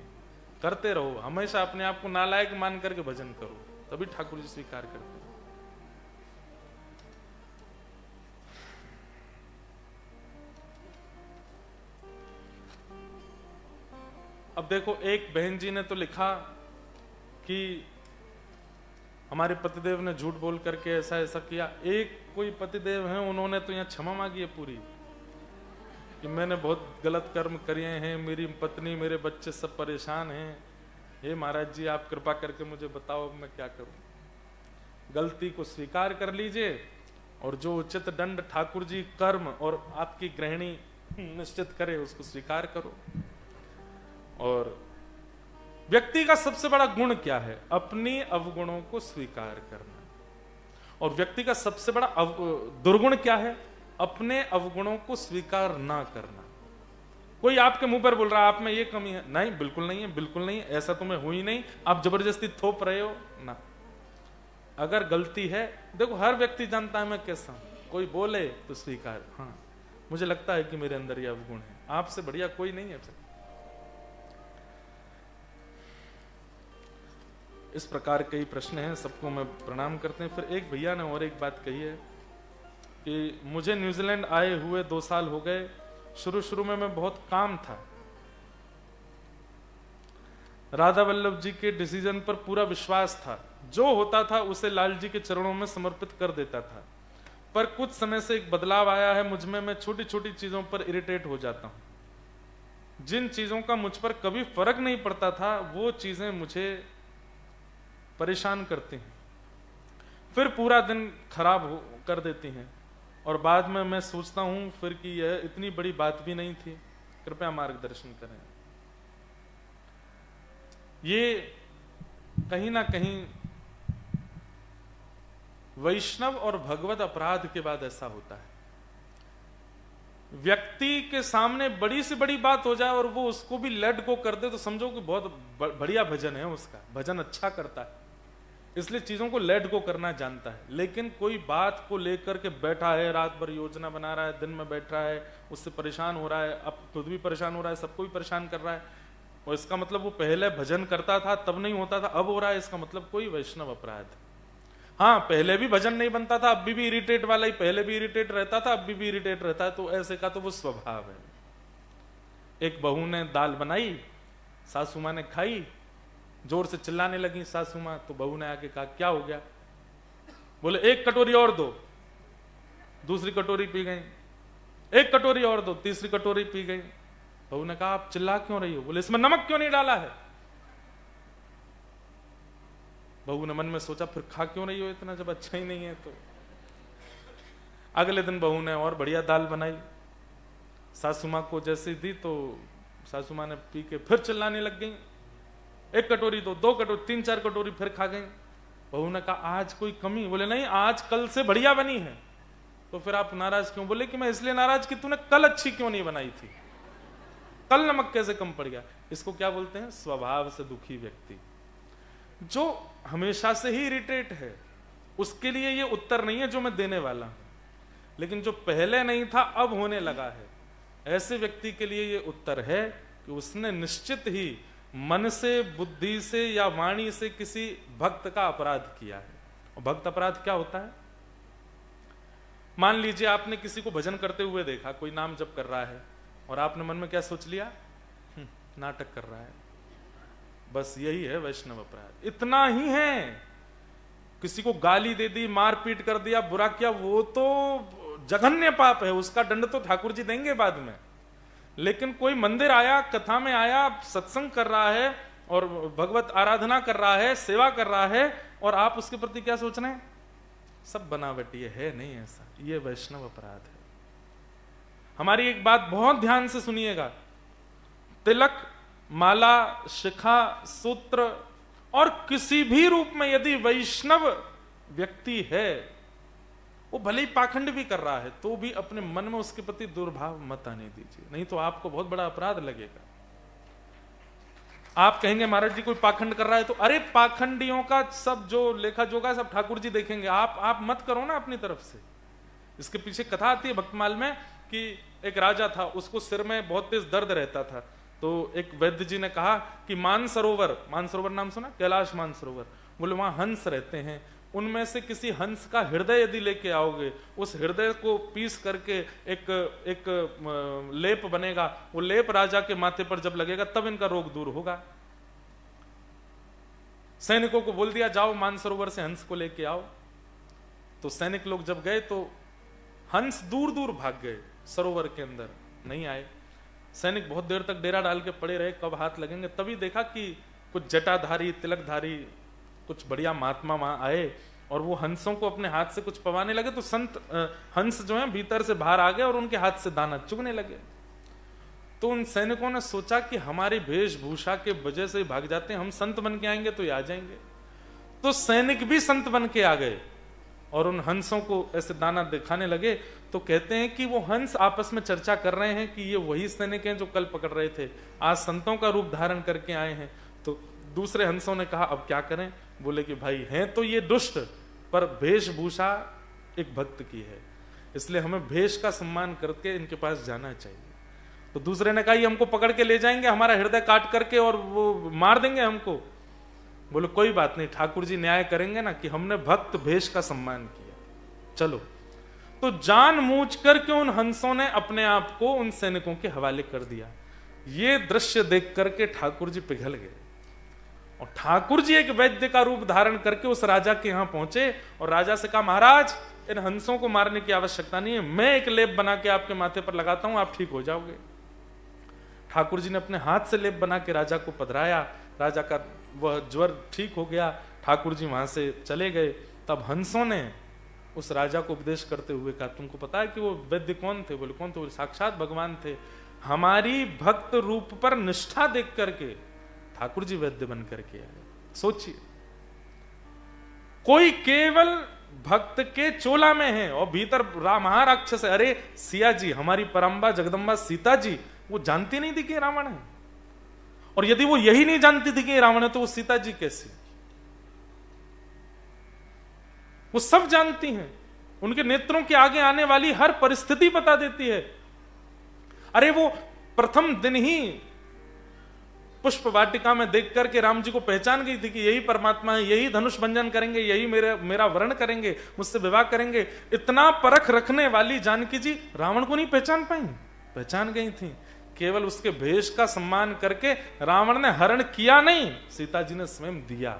करते रहो, हमेशा अपने आप को नालायक मान करके भजन करो, तभी ठाकुर जी स्वीकार करते हैं। अब देखो, एक बहन जी ने तो लिखा कि हमारे पतिदेव ने झूठ बोल करके ऐसा ऐसा किया। एक कोई पतिदेव हैं, उन्होंने तो यहाँ क्षमा मांगी है पूरी कि मैंने बहुत गलत कर्म किए हैं, मेरी पत्नी मेरे बच्चे सब परेशान हैं, हे महाराज जी आप कृपा करके मुझे बताओ मैं क्या करूं। गलती को स्वीकार कर लीजिए और जो उचित दंड ठाकुर जी कर्म और आपकी गृहिणी निश्चित करे उसको स्वीकार करो। और व्यक्ति का सबसे बड़ा गुण क्या है? अपनी अवगुणों को स्वीकार करना। और व्यक्ति का सबसे बड़ा दुर्गुण क्या है? अपने अवगुणों को स्वीकार ना करना। कोई आपके मुंह पर बोल रहा है आप में ये कमी है, नहीं बिल्कुल नहीं है, बिल्कुल नहीं है, ऐसा तो मैं हुई नहीं, आप जबरदस्ती थोप रहे हो ना। अगर गलती है, देखो हर व्यक्ति जानता है मैं कैसा हूं, कोई बोले तो स्वीकार, हाँ मुझे लगता है कि मेरे अंदर ये अवगुण है, आपसे बढ़िया कोई नहीं है। इस प्रकार कई प्रश्न हैं, सबको मैं प्रणाम करते हैं। फिर एक भैया ने और एक बात कही है कि मुझे न्यूजीलैंड आए हुए 2 साल हो गए, शुरू में मैं बहुत काम था, राधा वल्लभ जी के डिसीजन पर पूरा विश्वास था, जो होता था उसे लाल जी के चरणों में समर्पित कर देता था। पर कुछ समय से एक बदलाव आया है मुझ में, मैं छोटी छोटी चीजों पर इरिटेट हो जाता हूं। जिन चीजों का मुझ पर कभी फर्क नहीं पड़ता था वो चीजें मुझे परेशान करती हैं, फिर पूरा दिन खराब कर देती हैं, और बाद में मैं सोचता हूं फिर कि यह इतनी बड़ी बात भी नहीं थी, कृपया मार्गदर्शन करें। ये कहीं ना कहीं वैष्णव और भगवत अपराध के बाद ऐसा होता है। व्यक्ति के सामने बड़ी से बड़ी बात हो जाए और वो उसको भी लेट गो कर दे तो समझो कि बहुत बढ़िया भजन है, उसका भजन अच्छा करता है, इसलिए चीजों को लेट गो करना जानता है। लेकिन कोई बात को लेकर के बैठा है, रात भर योजना बना रहा है, दिन में बैठ रहा है, उससे परेशान हो रहा है, अब खुद भी परेशान हो रहा है, सबको भी परेशान कर रहा है, और इसका मतलब वो पहले भजन करता था तब नहीं होता था, अब हो रहा है, इसका मतलब कोई वैष्णव अपराध है। हाँ, पहले भी भजन नहीं बनता था, अब भी इरिटेट वाला ही, पहले भी इरिटेट रहता था, अब भी इरिटेट रहता है, तो ऐसे का तो वो स्वभाव है। एक बहू ने दाल बनाई, सासू माँ ने खाई, जोर से चिल्लाने लगी सासू माँ, तो बहू ने आके कहा क्या हो गया? बोले 1 कटोरी और दो। दूसरी कटोरी पी गई, 1 कटोरी और दो, तीसरी कटोरी पी गई। बहू ने कहा आप चिल्ला क्यों रही हो? बोले इसमें नमक क्यों नहीं डाला है? बहू ने मन में सोचा फिर खा क्यों रही हो इतना जब अच्छा ही नहीं है। तो अगले दिन बहू ने और बढ़िया दाल बनाई, सासू माँ को जैसे दी तो सासू माँ ने पी के फिर चिल्लाने लग गई, 1 कटोरी दो, 2 कटोरी, 3-4 कटोरी फिर खा गई। बहू ने कहा आज कोई कमी? बोले नहीं, आज कल से बढ़िया बनी है। तो फिर आप नाराज क्यों? बोले कि मैं इसलिए नाराज कि तूने कल अच्छी क्यों नहीं बनाई थी। कल नमक कैसे कम पड़ गया? इसको क्या बोलते हैं? स्वभाव से दुखी व्यक्ति, जो हमेशा से ही इरिटेट है। उसके लिए ये उत्तर नहीं है जो मैं देने वाला हूं, लेकिन जो पहले नहीं था अब होने लगा है, ऐसे व्यक्ति के लिए ये उत्तर है कि उसने निश्चित ही मन से, बुद्धि से या वाणी से किसी भक्त का अपराध किया है। और भक्त अपराध क्या होता है? मान लीजिए आपने किसी को भजन करते हुए देखा, कोई नाम जप कर रहा है, और आपने मन में क्या सोच लिया? नाटक कर रहा है। बस यही है वैष्णव अपराध, इतना ही है। किसी को गाली दे दी, मारपीट कर दिया, बुरा किया, वो तो जघन्य पाप है, उसका दंड तो ठाकुर जी देंगे बाद में। लेकिन कोई मंदिर आया, कथा में आया, सत्संग कर रहा है और भगवत आराधना कर रहा है, सेवा कर रहा है, और आप उसके प्रति क्या सोच रहे हैं? सब बनावटी है, नहीं ऐसा। ये वैष्णव अपराध है। हमारी एक बात बहुत ध्यान से सुनिएगा, तिलक, माला, शिखा, सूत्र और किसी भी रूप में यदि वैष्णव व्यक्ति है, वो भले ही पाखंड भी कर रहा है, तो भी अपने मन में उसके प्रति दुर्भाव मत आने दीजिए, नहीं तो आपको बहुत बड़ा अपराध लगेगा। आप कहेंगे महाराज जी कोई पाखंड कर रहा है, तो अरे पाखंडियों का सब जो लेखा जोखा सब ठाकुर जी देखेंगे, आप मत करो ना अपनी तरफ से। इसके पीछे कथा आती है भक्तमाल में कि एक राजा था, उसको सिर में बहुत तेज दर्द रहता था, तो एक वैद्य जी ने कहा कि मानसरोवर नाम सुना? कैलाश मानसरोवर, बोले वहां हंस रहते हैं, उनमें से किसी हंस का हृदय यदि लेके आओगे, उस हृदय को पीस करके एक लेप बनेगा, वो लेप राजा के माथे पर जब लगेगा तब इनका रोग दूर होगा। सैनिकों को बोल दिया जाओ मानसरोवर से हंस को लेके आओ। तो सैनिक लोग जब गए तो हंस दूर दूर भाग गए, सरोवर के अंदर नहीं आए। सैनिक बहुत देर तक डेरा डाल के पड़े रहे, कब हाथ लगेंगे, तभी देखा कि कुछ जटाधारी, तिलकधारी, कुछ बढ़िया महात्मा वहां आए और वो हंसों को अपने हाथ से कुछ पवाने लगे। तो संत हंस जो है भीतर से बाहर आ गए और उनके हाथ से दाना चुगने लगे। तो उन सैनिकों ने सोचा कि हमारी वेशभूषा के वजह से भाग जाते हैं, हम संत बन के आएंगे तो ये आ जाएंगे। तो सैनिक भी संत बन के आ गए और उन हंसों को ऐसे दाना दिखाने लगे। तो कहते हैं कि वो हंस आपस में चर्चा कर रहे हैं कि ये वही सैनिक हैं जो कल पकड़ रहे थे, आज संतों का रूप धारण करके आए हैं। तो दूसरे हंसों ने कहा अब क्या करें? बोले कि भाई हैं तो ये दुष्ट, पर वेशभूषा एक भक्त की है, इसलिए हमें भेष का सम्मान करके इनके पास जाना चाहिए। तो दूसरे ने कहा ये हमको पकड़ के ले जाएंगे, हमारा हृदय काट करके और वो मार देंगे हमको। बोले कोई बात नहीं, ठाकुर जी न्याय करेंगे ना कि हमने भक्त भेष का सम्मान किया, चलो। तो जानबूझ करके उन हंसों ने अपने आप को उन सैनिकों के हवाले कर दिया। ये दृश्य देख करके ठाकुर जी पिघल गए और ठाकुर जी एक वैद्य का रूप धारण करके उस राजा के यहां पहुंचे और राजा से कहा महाराज इन हंसों को मारने की आवश्यकता नहीं है, मैं एक लेप बना के आपके माथे पर लगाता हूं, आप ठीक हो जाओगे। ठाकुर जी ने अपने हाथ से लेप बना के राजा को पधराया, राजा का वह ज्वर ठीक हो गया, ठाकुर जी वहां से चले गए। तब हंसों ने उस राजा को उपदेश करते हुए कहा तुमको पता है कि वो वैद्य कौन थे? बोले कौन थे? बोले साक्षात भगवान थे, हमारी भक्त रूप पर निष्ठा देख करके ठाकुर जी वैद्य बन करके आए। सोचिए, कोई केवल भक्त के चोला में है और भीतर महाराक्षस है। अरे सिया जी, हमारी परम्बा जगदम्बा सीता जी, वो जानती नहीं थी कि रावण है, और यदि वो यही नहीं जानती थी कि रावण है तो वो सीता जी कैसी? वो सब जानती हैं, उनके नेत्रों के आगे आने वाली हर परिस्थिति बता देती है। अरे वो प्रथम दिन ही पुष्प वाटिका में देख करके राम जी को पहचान गई थी कि यही परमात्मा है, यही धनुष भंजन करेंगे, यही मेरा वर्ण करेंगे, मुझसे विवाह करेंगे। इतना परख रखने वाली जानकी जी रावण को नहीं पहचान पाई? पहचान गई थी। केवल उसके भेष का सम्मान करके रावण ने हरण किया नहीं, सीता जी ने स्वयं दिया,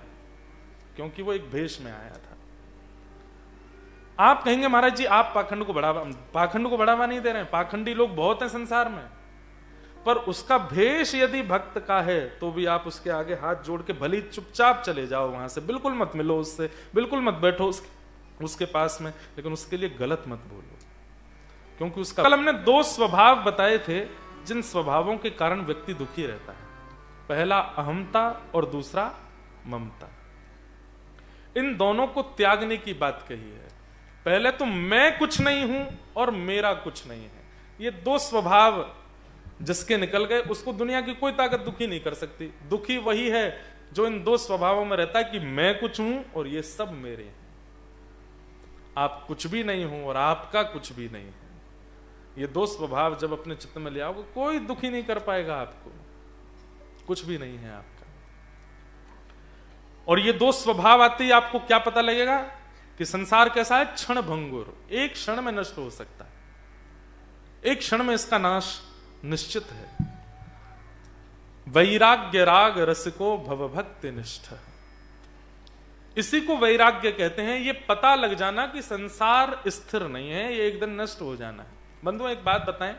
क्योंकि वो एक भेष में आया था। आप कहेंगे महाराज जी आप पाखंड को बढ़ावा नहीं दे रहे हैं, पाखंडी लोग बहुत हैं संसार में, पर उसका भेष यदि भक्त का है तो भी आप उसके आगे हाथ जोड़ के भली चुपचाप चले जाओ, वहां से बिल्कुल मत मिलो उससे, बिल्कुल मत बैठो उसके पास में, लेकिन उसके लिए गलत मत बोलो, क्योंकि उसका कल हमने दो स्वभाव बताए थे जिन स्वभावों के कारण व्यक्ति दुखी रहता है। पहला अहमता और दूसरा ममता। इन दोनों को त्यागने की बात कही है। पहले तो मैं कुछ नहीं हूं और मेरा कुछ नहीं है, ये दो स्वभाव जिसके निकल गए उसको दुनिया की कोई ताकत दुखी नहीं कर सकती। दुखी वही है जो इन दो स्वभावों में रहता है कि मैं कुछ हूं और ये सब मेरे हैं। आप कुछ भी नहीं हो और आपका कुछ भी नहीं है। ये दो स्वभाव जब अपने चित्त में ले आओगे, कोई दुखी नहीं कर पाएगा आपको, कुछ भी नहीं है आपका। और ये दो स्वभाव आते ही आपको क्या पता लगेगा कि संसार कैसा है, क्षण भंगुर, एक क्षण में नष्ट हो सकता है, एक क्षण में इसका नाश निश्चित है। वैराग्य राग रसिको भवभक्ति निष्ठ, इसी को वैराग्य कहते हैं। ये पता लग जाना कि संसार स्थिर नहीं है, ये एक दिन नष्ट हो जाना है। बंधुओं एक बात बताएं,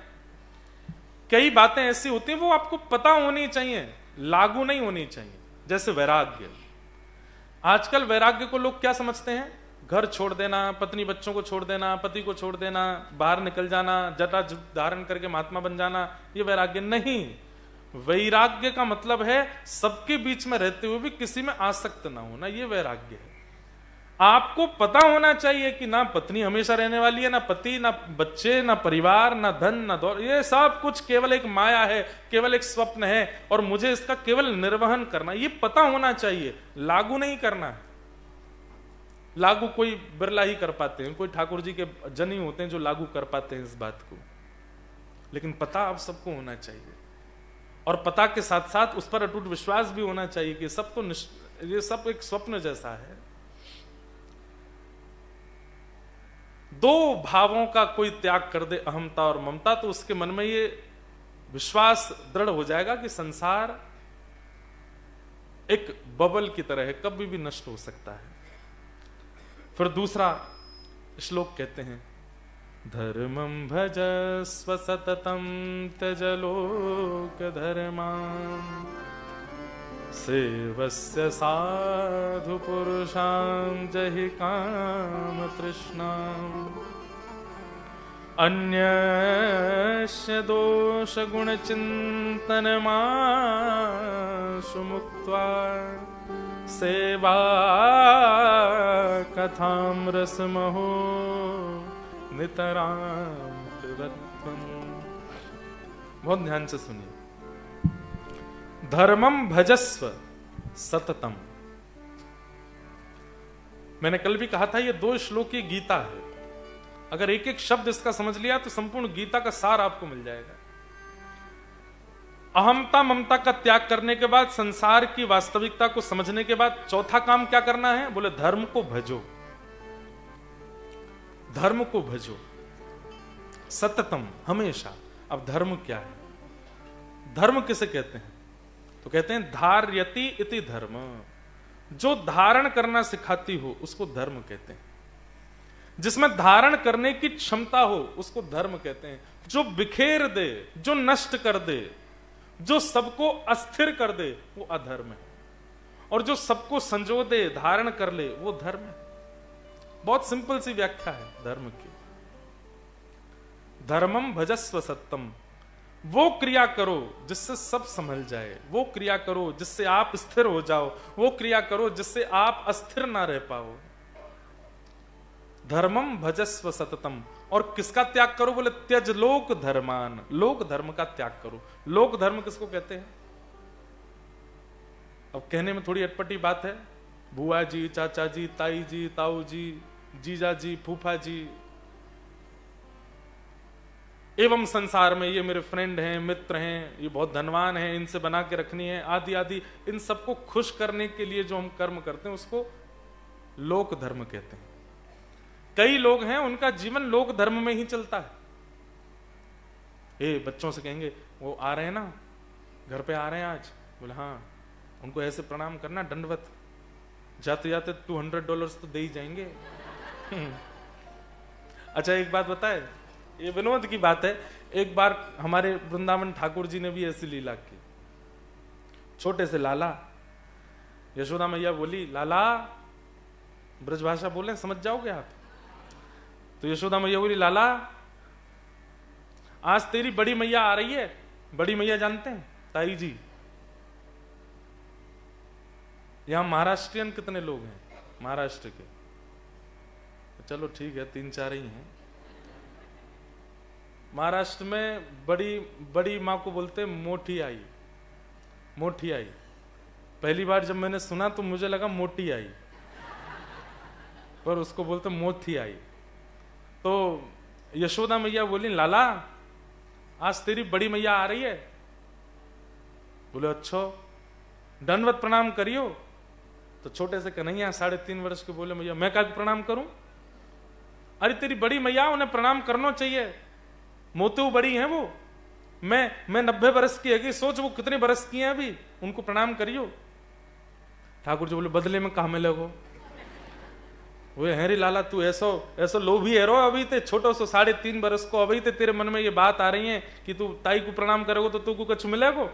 कई बातें ऐसी होती हैं वो आपको पता होनी चाहिए, लागू नहीं होनी चाहिए। जैसे वैराग्य, आजकल वैराग्य को लोग क्या समझते हैं, घर छोड़ देना, पत्नी बच्चों को छोड़ देना, पति को छोड़ देना, बाहर निकल जाना, जटा धारण करके महात्मा बन जाना, ये वैराग्य नहीं। वैराग्य का मतलब है सबके बीच में रहते हुए भी किसी में आसक्त ना होना, ये वैराग्य है। आपको पता होना चाहिए कि ना पत्नी हमेशा रहने वाली है, ना पति, ना बच्चे, ना परिवार, ना धन, ना दौलत, ये सब कुछ केवल एक माया है, केवल एक स्वप्न है और मुझे इसका केवल निर्वहन करना, ये पता होना चाहिए, लागू नहीं करना है। लागू कोई बिरला ही कर पाते हैं, कोई ठाकुर जी के जन ही होते हैं जो लागू कर पाते हैं इस बात को, लेकिन पता आप सबको होना चाहिए। और पता के साथ साथ उस पर अटूट विश्वास भी होना चाहिए कि सब तो ये सब एक स्वप्न जैसा है। दो भावों का कोई त्याग कर दे, अहमता और ममता, तो उसके मन में ये विश्वास दृढ़ हो जाएगा कि संसार एक बबल की तरह है, कभी भी नष्ट हो सकता है। फिर दूसरा श्लोक कहते हैं, धर्मं भजस्व सततं त्यज लोक धर्मान् सेवस्य साधु पुरुषां जहि काम तृष्णाम् अन्यस्य दोष गुण चिंतनमाशु मुक्त्वा सेवा कथां रसमहो नितरां पिबध्वम्। बहुत ध्यान से सुनिए, धर्मम भजस्व सततम। मैंने कल भी कहा था ये दो श्लोक की गीता है, अगर एक एक शब्द इसका समझ लिया तो संपूर्ण गीता का सार आपको मिल जाएगा। अहमता ममता का त्याग करने के बाद, संसार की वास्तविकता को समझने के बाद चौथा काम क्या करना है, बोले धर्म को भजो, धर्म को भजो सततम, हमेशा। अब धर्म क्या है, धर्म किसे कहते हैं, तो कहते हैं धार्यति इति धर्म, जो धारण करना सिखाती हो उसको धर्म कहते हैं। जिसमें धारण करने की क्षमता हो उसको धर्म कहते हैं। जो बिखेर दे, जो नष्ट कर दे, जो सबको अस्थिर कर दे, वो अधर्म है। और जो सबको संजो दे, धारण कर ले, वो धर्म है। बहुत सिंपल सी व्याख्या है धर्म की। धर्मम भजस्व सत्यम, वो क्रिया करो जिससे सब संभल जाए, वो क्रिया करो जिससे आप स्थिर हो जाओ, वो क्रिया करो जिससे आप अस्थिर ना रह पाओ। धर्मम भजस्व सततम। और किसका त्याग करो, बोले त्यज लोक धर्मान, लोक धर्म का त्याग करो। लोक धर्म किसको कहते हैं, अब कहने में थोड़ी अटपटी बात है, बुआ जी, चाचा जी, ताई जी, ताऊ जी, जीजा जी, फूफा जी, एवं संसार में ये मेरे फ्रेंड हैं, मित्र हैं, ये बहुत धनवान हैं, इनसे बना के रखनी है, आदि आदि। इन सबको खुश करने के लिए जो हम कर्म करते हैं उसको लोक धर्म कहते हैं। कई लोग हैं उनका जीवन लोक धर्म में ही चलता है। बच्चों से कहेंगे वो आ रहे हैं ना, घर पे आ रहे हैं आज, बोले हाँ, उनको ऐसे प्रणाम करना दंडवत, जाते जाते $200 तो दे ही जाएंगे। अच्छा एक बात बताए, ये विनोद की बात है, एक बार हमारे वृंदावन ठाकुर जी ने भी ऐसी लीला की। छोटे से लाला, यशोदा मैया बोली लाला, ब्रजभाषा बोले समझ जाओगे आप, तो यशोदा मैया बोली लाला आज तेरी बड़ी मैया आ रही है। बड़ी मैया जानते हैं, ताई जी। यहां महाराष्ट्रियन कितने लोग हैं महाराष्ट्र के, चलो ठीक है 3-4 ही हैं। महाराष्ट्र में बड़ी बड़ी माँ को बोलते मोठी आई। मोठी आई, पहली बार जब मैंने सुना तो मुझे लगा मोटी आई, पर उसको बोलते मोथी आई। तो यशोदा मैया बोली, लाला आज तेरी बड़ी मैया आ रही है। बोले अच्छा, दंडवत प्रणाम करियो। तो छोटे से कन्हैया 3.5 वर्ष के बोले, मैया मैं क्या प्रणाम करूं? अरे तेरी बड़ी मैया, उन्हें प्रणाम करना चाहिए, मोतू बड़ी है वो। मैं 90 बरस की है, सोच वो कितने बरस की है अभी, उनको प्रणाम करियो। ठाकुर जी बोले, बदले में कहा मिलेगो? वो हैरी लाला तू ऐसो लोभी है रो, अभी ते छोटो सो 3.5 बरस को, अभी ते तेरे मन में ये बात आ रही है कि तू ताई को प्रणाम करोगे तो तू को कुछ मिलेगो?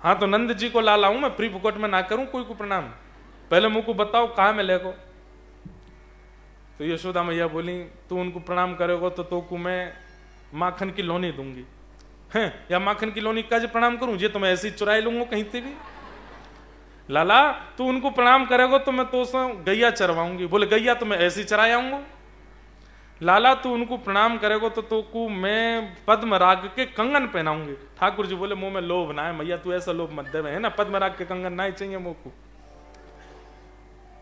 हाँ तो नंद जी को लाला हूं मैं, फ्री फुकट में ना करूं कोई को प्रणाम, पहले मुझको बताओ कहां मिलेगो। तो यशोदा मैया बोली, तू उनको प्रणाम करेगो तो को मैं माखन की लोनी दूंगी। हैं या माखन की लोनी का प्रणाम करूं? ये तो मैं ऐसे ही चुराई लूंगा कहीं से भी। लाला तू उनको प्रणाम करेगो तो मैं तो गैया चरवाऊंगी। बोले गैया तो मैं ऐसे ही चराया आऊंगा। लाला तू उनको प्रणाम करेगो तो को मैं पद्म राग के कंगन पहनाऊंगी। ठाकुर जी बोले, मुंह में लोभ ना है मैया, तू ऐसा लोभ मत देवे, है ना, पद्म राग के कंगन ना ही चाहिए मुंह को।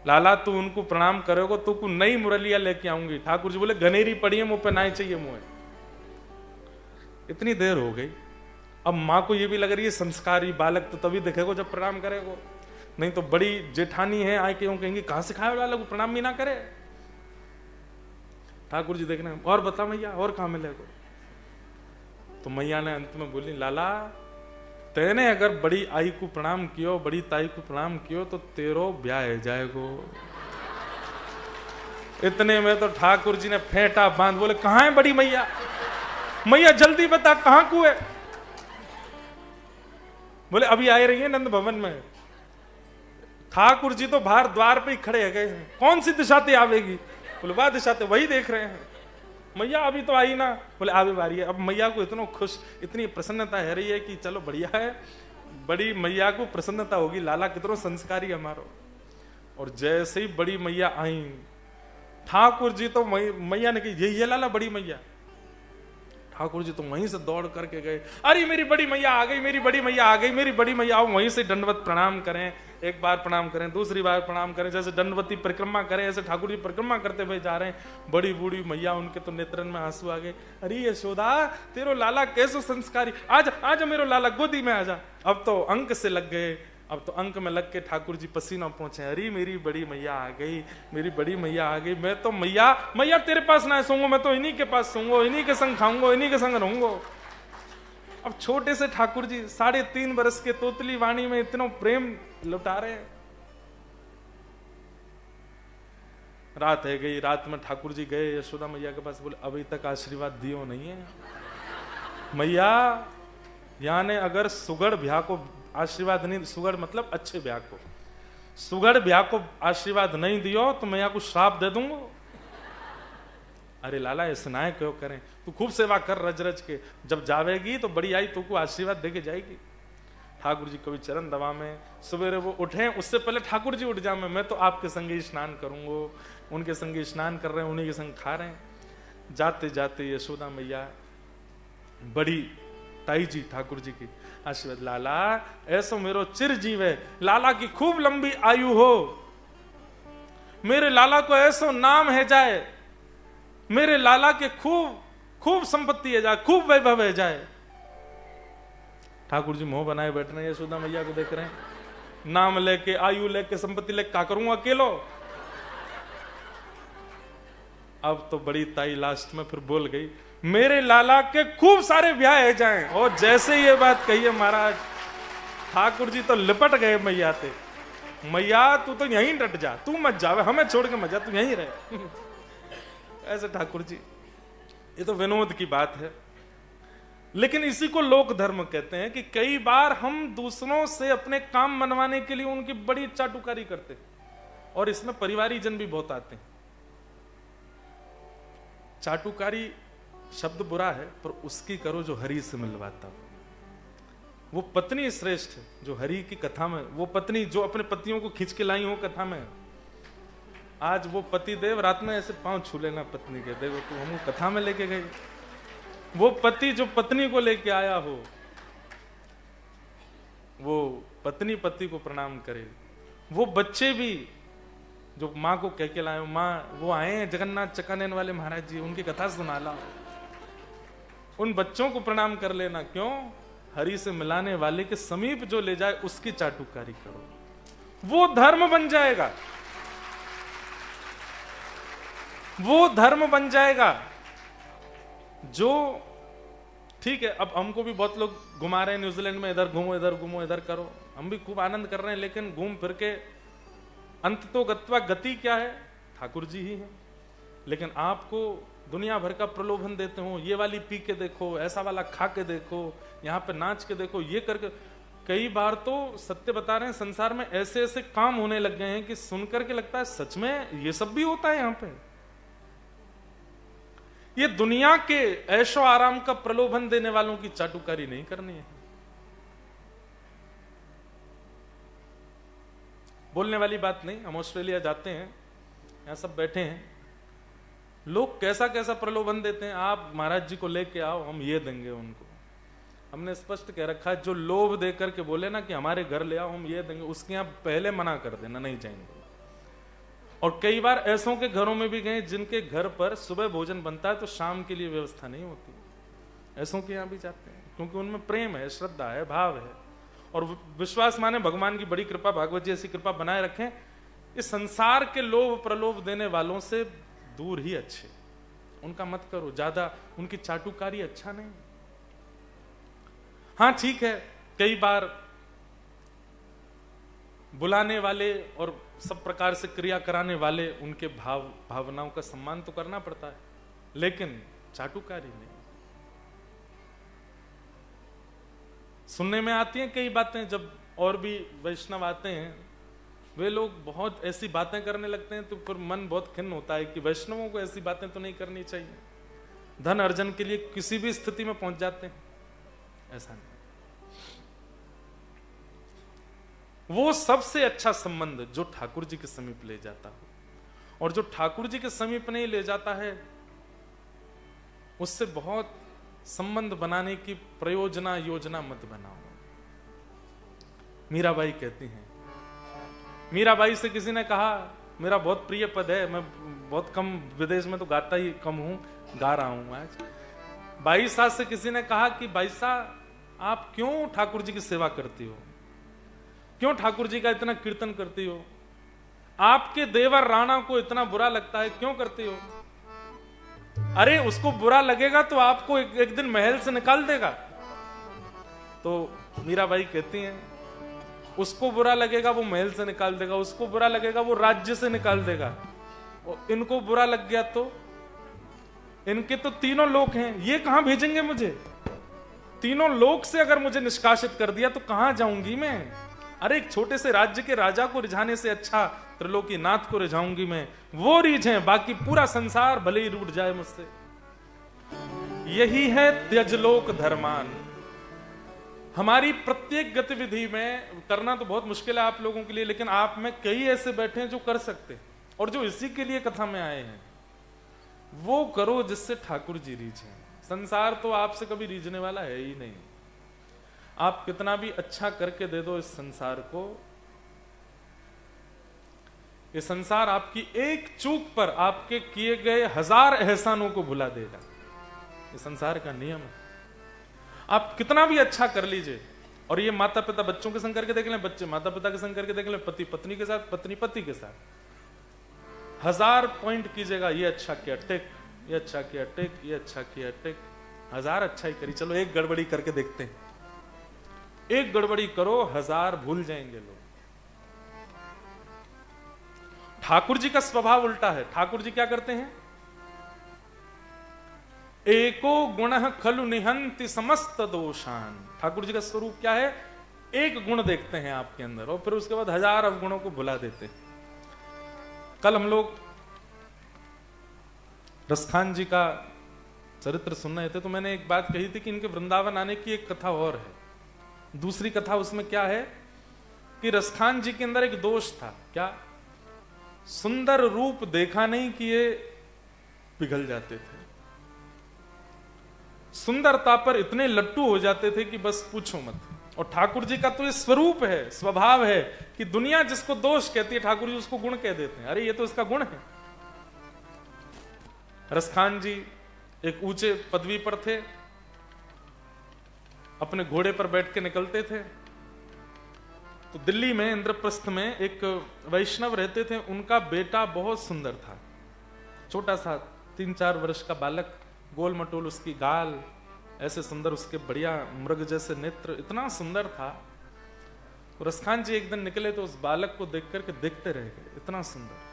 लाला तू उनको प्रणाम करेगो तो को नई मुरलिया लेके आऊंगी। ठाकुर जी बोले, गनेरी पड़ी है मुंह पे, ना ही चाहिए मुंह। इतनी देर हो गई, अब माँ को ये भी लग रही है संस्कारी बालक तो तभी दिखेगो जब प्रणाम करेगो, नहीं तो बड़ी जेठानी है आए के कहेंगे कहां सिखाए वाला को प्रणाम भी ना करे। ठाकुर जी देखने, और बता मैया और कहां मिलेगो? तो मैया ने अंत में बोली, लाला तेने अगर बड़ी आई को प्रणाम कियो, बड़ी ताई को प्रणाम कियो तो तेरो ब्याह जाएगो। इतने में तो ठाकुर जी ने फेंटा बांध, बोले कहां है बड़ी मैया? मैया जल्दी बता कहां को है? बोले अभी आ रही है नंद भवन में। ठाकुर जी तो बाहर द्वार पे ही खड़े है गए हैं, कौन सी दिशा से आवेगी? बोले वाह दिशा से, वही देख रहे हैं। मैया अभी तो आई ना? बोले आवे बारी है। अब मैया को इतना खुश, इतनी प्रसन्नता है रही है कि चलो बढ़िया है, बड़ी मैया को प्रसन्नता होगी, लाला कितना संस्कारी हमारो। और जैसे ही बड़ी मैया आई, ठाकुर जी तो मैया ने कही यही है लाला बड़ी मैया। ठाकुर जी तो वहीं से दौड़ करके गए, अरे मेरी बड़ी मैया आ गई, मेरी बड़ी मैया आ गई, मेरी बड़ी मैया आओ। वहीं से दंडवत प्रणाम करें, एक बार प्रणाम करें, दूसरी बार प्रणाम करें, जैसे दंडवती परिक्रमा करें ऐसे ठाकुर जी परिक्रमा करते हुए जा रहे हैं। बड़ी बूढ़ी मैया, उनके तो नेत्रन में आंसू आ गए। अरे यशोदा तेरो लाला कैसो संस्कारी, आज आज मेरो लाला गोदी में आजा। अब तो अंक से लग गए, अब तो अंक में लग के ठाकुर जी पसीना पहुंचे। अरे मेरी बड़ी मैया आ गई, मेरी बड़ी मैया आ गई। मैं तो मैया तेरे पास ना सोऊंगा, मैं तो इन्हीं के पास सोऊंगा, इन्हीं के संग खाऊंगा, इन्हीं के संग रहूंगा। अब छोटे से ठाकुर जी 3.5 वर्ष के तोतली वाणी में इतना प्रेम लुटा रहे हैं। रात है गई, रात में ठाकुर जी गए यशोदा मैया के पास, बोले अभी तक आशीर्वाद दियो नहीं है मैया। यानी अगर सुगढ़ ब्याह को आशीर्वाद नहीं, सुगढ़ मतलब अच्छे ब्याह को, सुगढ़ ब्याह को आशीर्वाद नहीं दियो तो मैं को श्राप दे दूंगा। अरे लाला ऐसा ना क्यों करें, तू खूब सेवा कर रज रज के, जब जावेगी तो बड़ी आई तुमको आशीर्वाद देके जाएगी। ठाकुर जी कभी चरण दबा में, सवेरे वो उठे उससे पहले ठाकुर जी उठ जा, मैं तो आपके संगे स्नान करूंगा। उनके संगे स्नान कर रहे हैं, उन्हीं के संग खा रहे हैं। जाते जाते यशोदा मैया बड़ी ताई जी ठाकुर जी की आशीर्वाद, लाला ऐसो मेरो चिरजीव है, लाला की खूब लंबी आयु हो, मेरे लाला को ऐसो नाम है जाए, मेरे लाला के खूब खूब संपत्ति है जाए, खूब वैभव है जाए। ठाकुर जी मुंह बनाए बैठ रहे हैं, यशोदा मैया को देख रहे हैं, नाम लेके आयु लेके संपत्ति लेके क्या करूंगा अकेलो। अब तो बड़ी ताई लास्ट में फिर बोल गई, मेरे लाला के खूब सारे ब्याह है जाएं। और जैसे ये बात कही है महाराज, ठाकुर जी तो लिपट गए मैया से, मैया तू तो यहीं डट जा, तू मत जावे, हमें छोड़ के मत जा, तू यहीं रहे। ऐसे ठाकुर जी, ये तो विनोद की बात है, लेकिन इसी को लोक धर्म कहते हैं कि कई बार हम दूसरों से अपने काम मनवाने के लिए उनकी बड़ी चाटुकारी करते हैं, और इसमें परिवारी जन भी बहुत आते हैं। चाटुकारी शब्द बुरा है, पर उसकी करो जो हरि से मिलवाता। वो पत्नी श्रेष्ठ है जो हरि की कथा में, वो पत्नी जो अपने पतियों को खींच के लाई हो कथा में। आज वो पति देव रात में ऐसे पांव छू लेना पत्नी के, देखो तू हम कथा में लेके गई, वो पति जो पत्नी को लेके आया हो, वो पत्नी पति को प्रणाम करे। वो बच्चे भी जो माँ को कह के लाए हो, माँ वो आए हैं जगन्नाथ चकानैन वाले महाराज जी, उनकी कथा सुना ला, उन बच्चों को प्रणाम कर लेना। क्यों? हरि से मिलाने वाले के समीप जो ले जाए उसकी चाटुकारी करो, वो धर्म बन जाएगा, वो धर्म बन जाएगा। जो ठीक है, अब हमको भी बहुत लोग घुमा रहे हैं न्यूजीलैंड में, इधर घूमो इधर घूमो इधर करो, हम भी खूब आनंद कर रहे हैं, लेकिन घूम फिर के अंत तो गत्वा गति क्या है? ठाकुर जी ही है। लेकिन आपको दुनिया भर का प्रलोभन देते हो, ये वाली पी के देखो, ऐसा वाला खा के देखो, यहाँ पे नाच के देखो, ये करके। कई बार तो सत्य बता रहे हैं, संसार में ऐसे ऐसे काम होने लग गए हैं कि सुनकर के लगता है सच में ये सब भी होता है यहाँ पे। ये दुनिया के ऐशो आराम का प्रलोभन देने वालों की चाटुकारी नहीं करनी है। बोलने वाली बात नहीं, हम ऑस्ट्रेलिया जाते हैं, यहां सब बैठे हैं, लोग कैसा कैसा प्रलोभन देते हैं, आप महाराज जी को लेके आओ, हम ये देंगे उनको। हमने स्पष्ट कह रखा है, जो लोभ दे करके बोले ना कि हमारे घर ले आओ हम ये देंगे, उसके यहां पहले मना कर देना, नहीं जाएंगे। और कई बार ऐसों के घरों में भी गए जिनके घर पर सुबह भोजन बनता है तो शाम के लिए व्यवस्था नहीं होती, ऐसों के यहां भी जाते हैं, क्योंकि उनमें प्रेम है, श्रद्धा है, भाव है, और विश्वास माने भगवान की बड़ी कृपा, भागवत जी ऐसी कृपा बनाए रखें। इस संसार के लोभ प्रलोभ देने वालों से दूर ही अच्छे, उनका मत करो, ज्यादा उनकी चाटुकारी अच्छा नहीं। हाँ ठीक है, कई बार बुलाने वाले और सब प्रकार से क्रिया कराने वाले, उनके भावनाओं का सम्मान तो करना पड़ता है, लेकिन चाटुकारी नहीं। सुनने में आती हैं कई बातें, जब और भी वैष्णव आते हैं, वे लोग बहुत ऐसी बातें करने लगते हैं तो फिर मन बहुत खिन्न होता है कि वैष्णवों को ऐसी बातें तो नहीं करनी चाहिए। धन अर्जन के लिए किसी भी स्थिति में पहुंच जाते हैं, ऐसा नहीं। वो सबसे अच्छा संबंध जो ठाकुर जी के समीप ले जाता हो, और जो ठाकुर जी के समीप नहीं ले जाता है, उससे बहुत संबंध बनाने की प्रयोजना योजना मत बनाओ। मीराबाई कहती हैं, मीराबाई से किसी ने कहा, मेरा बहुत प्रिय पद है, मैं बहुत कम विदेश में तो गाता ही कम हूं, गा रहा हूं आज। बाई साहब से किसी ने कहा कि बाई साहब आप क्यों ठाकुर जी की सेवा करती हो, क्यों ठाकुर जी का इतना कीर्तन करती हो, आपके देवर राणा को इतना बुरा लगता है, क्यों करती हो? अरे उसको बुरा लगेगा तो आपको एक दिन महल से निकाल देगा। तो मीराबाई कहती हैं, उसको बुरा लगेगा वो महल से निकाल देगा, उसको बुरा लगेगा वो राज्य से निकाल देगा, और इनको बुरा लग गया तो इनके तो तीनों लोक हैं, ये कहां भेजेंगे मुझे? तीनों लोक से अगर मुझे निष्कासित कर दिया तो कहां जाऊंगी मैं? अरे एक छोटे से राज्य के राजा को रिझाने से अच्छा त्रिलोकी नाथ को रिझाऊंगी मैं, वो रीझें, बाकी पूरा संसार भले ही रूठ जाए मुझसे। यही है त्यजलोक धर्मान। हमारी प्रत्येक गतिविधि में करना तो बहुत मुश्किल है आप लोगों के लिए, लेकिन आप में कई ऐसे बैठे हैं जो कर सकते हैं, और जो इसी के लिए कथा में आए हैं, वो करो जिससे ठाकुर जी रीझें। संसार तो आपसे कभी रीझने वाला है ही नहीं। आप कितना भी अच्छा करके दे दो इस संसार को, ये संसार आपकी एक चूक पर आपके किए गए 1000 एहसानों को भुला देगा। ये संसार का नियम है। आप कितना भी अच्छा कर लीजिए, और ये माता पिता बच्चों के संग करके देख लें, बच्चे माता पिता के संग करके देख लें, पति पत्नी के साथ, पत्नी पति के साथ, 1000 पॉइंट कीजिएगा, ये अच्छा किया टिक, ये अच्छा किया टिक, ये अच्छा किया टिक, 1000 अच्छा ही करी, चलो एक गड़बड़ी करके देखते हैं। एक गड़बड़ी करो, 1000 भूल जाएंगे लोग। ठाकुर जी का स्वभाव उल्टा है। ठाकुर जी क्या करते हैं? एको गुण खलु निहंति समस्त दोषान। ठाकुर जी का स्वरूप क्या है? एक गुण देखते हैं आपके अंदर, और फिर उसके बाद 1000 अवगुणों को भुला देते हैं। कल हम लोग रसखान जी का चरित्र सुन रहे थे, तो मैंने एक बात कही थी कि इनके वृंदावन आने की एक कथा और है। दूसरी कथा उसमें क्या है कि रसखान जी के अंदर एक दोष था। क्या? सुंदर रूप देखा नहीं कि ये पिघल जाते थे। सुंदरता पर इतने लट्टू हो जाते थे कि बस पूछो मत। और ठाकुर जी का तो ये स्वरूप है, स्वभाव है कि दुनिया जिसको दोष कहती है ठाकुर जी उसको गुण कह देते हैं। अरे ये तो इसका गुण है। रसखान जी एक ऊंचे पदवी पर थे, अपने घोड़े पर बैठ के निकलते थे। तो दिल्ली में इंद्रप्रस्थ में एक वैष्णव रहते थे, उनका बेटा बहुत सुंदर था, छोटा सा 3-4 वर्ष का बालक, गोल मटोल उसकी गाल, ऐसे सुंदर उसके बढ़िया मृग जैसे नेत्र, इतना सुंदर था। तो रसखान जी एक दिन निकले तो उस बालक को देख करके देखते रह गए, इतना सुंदर।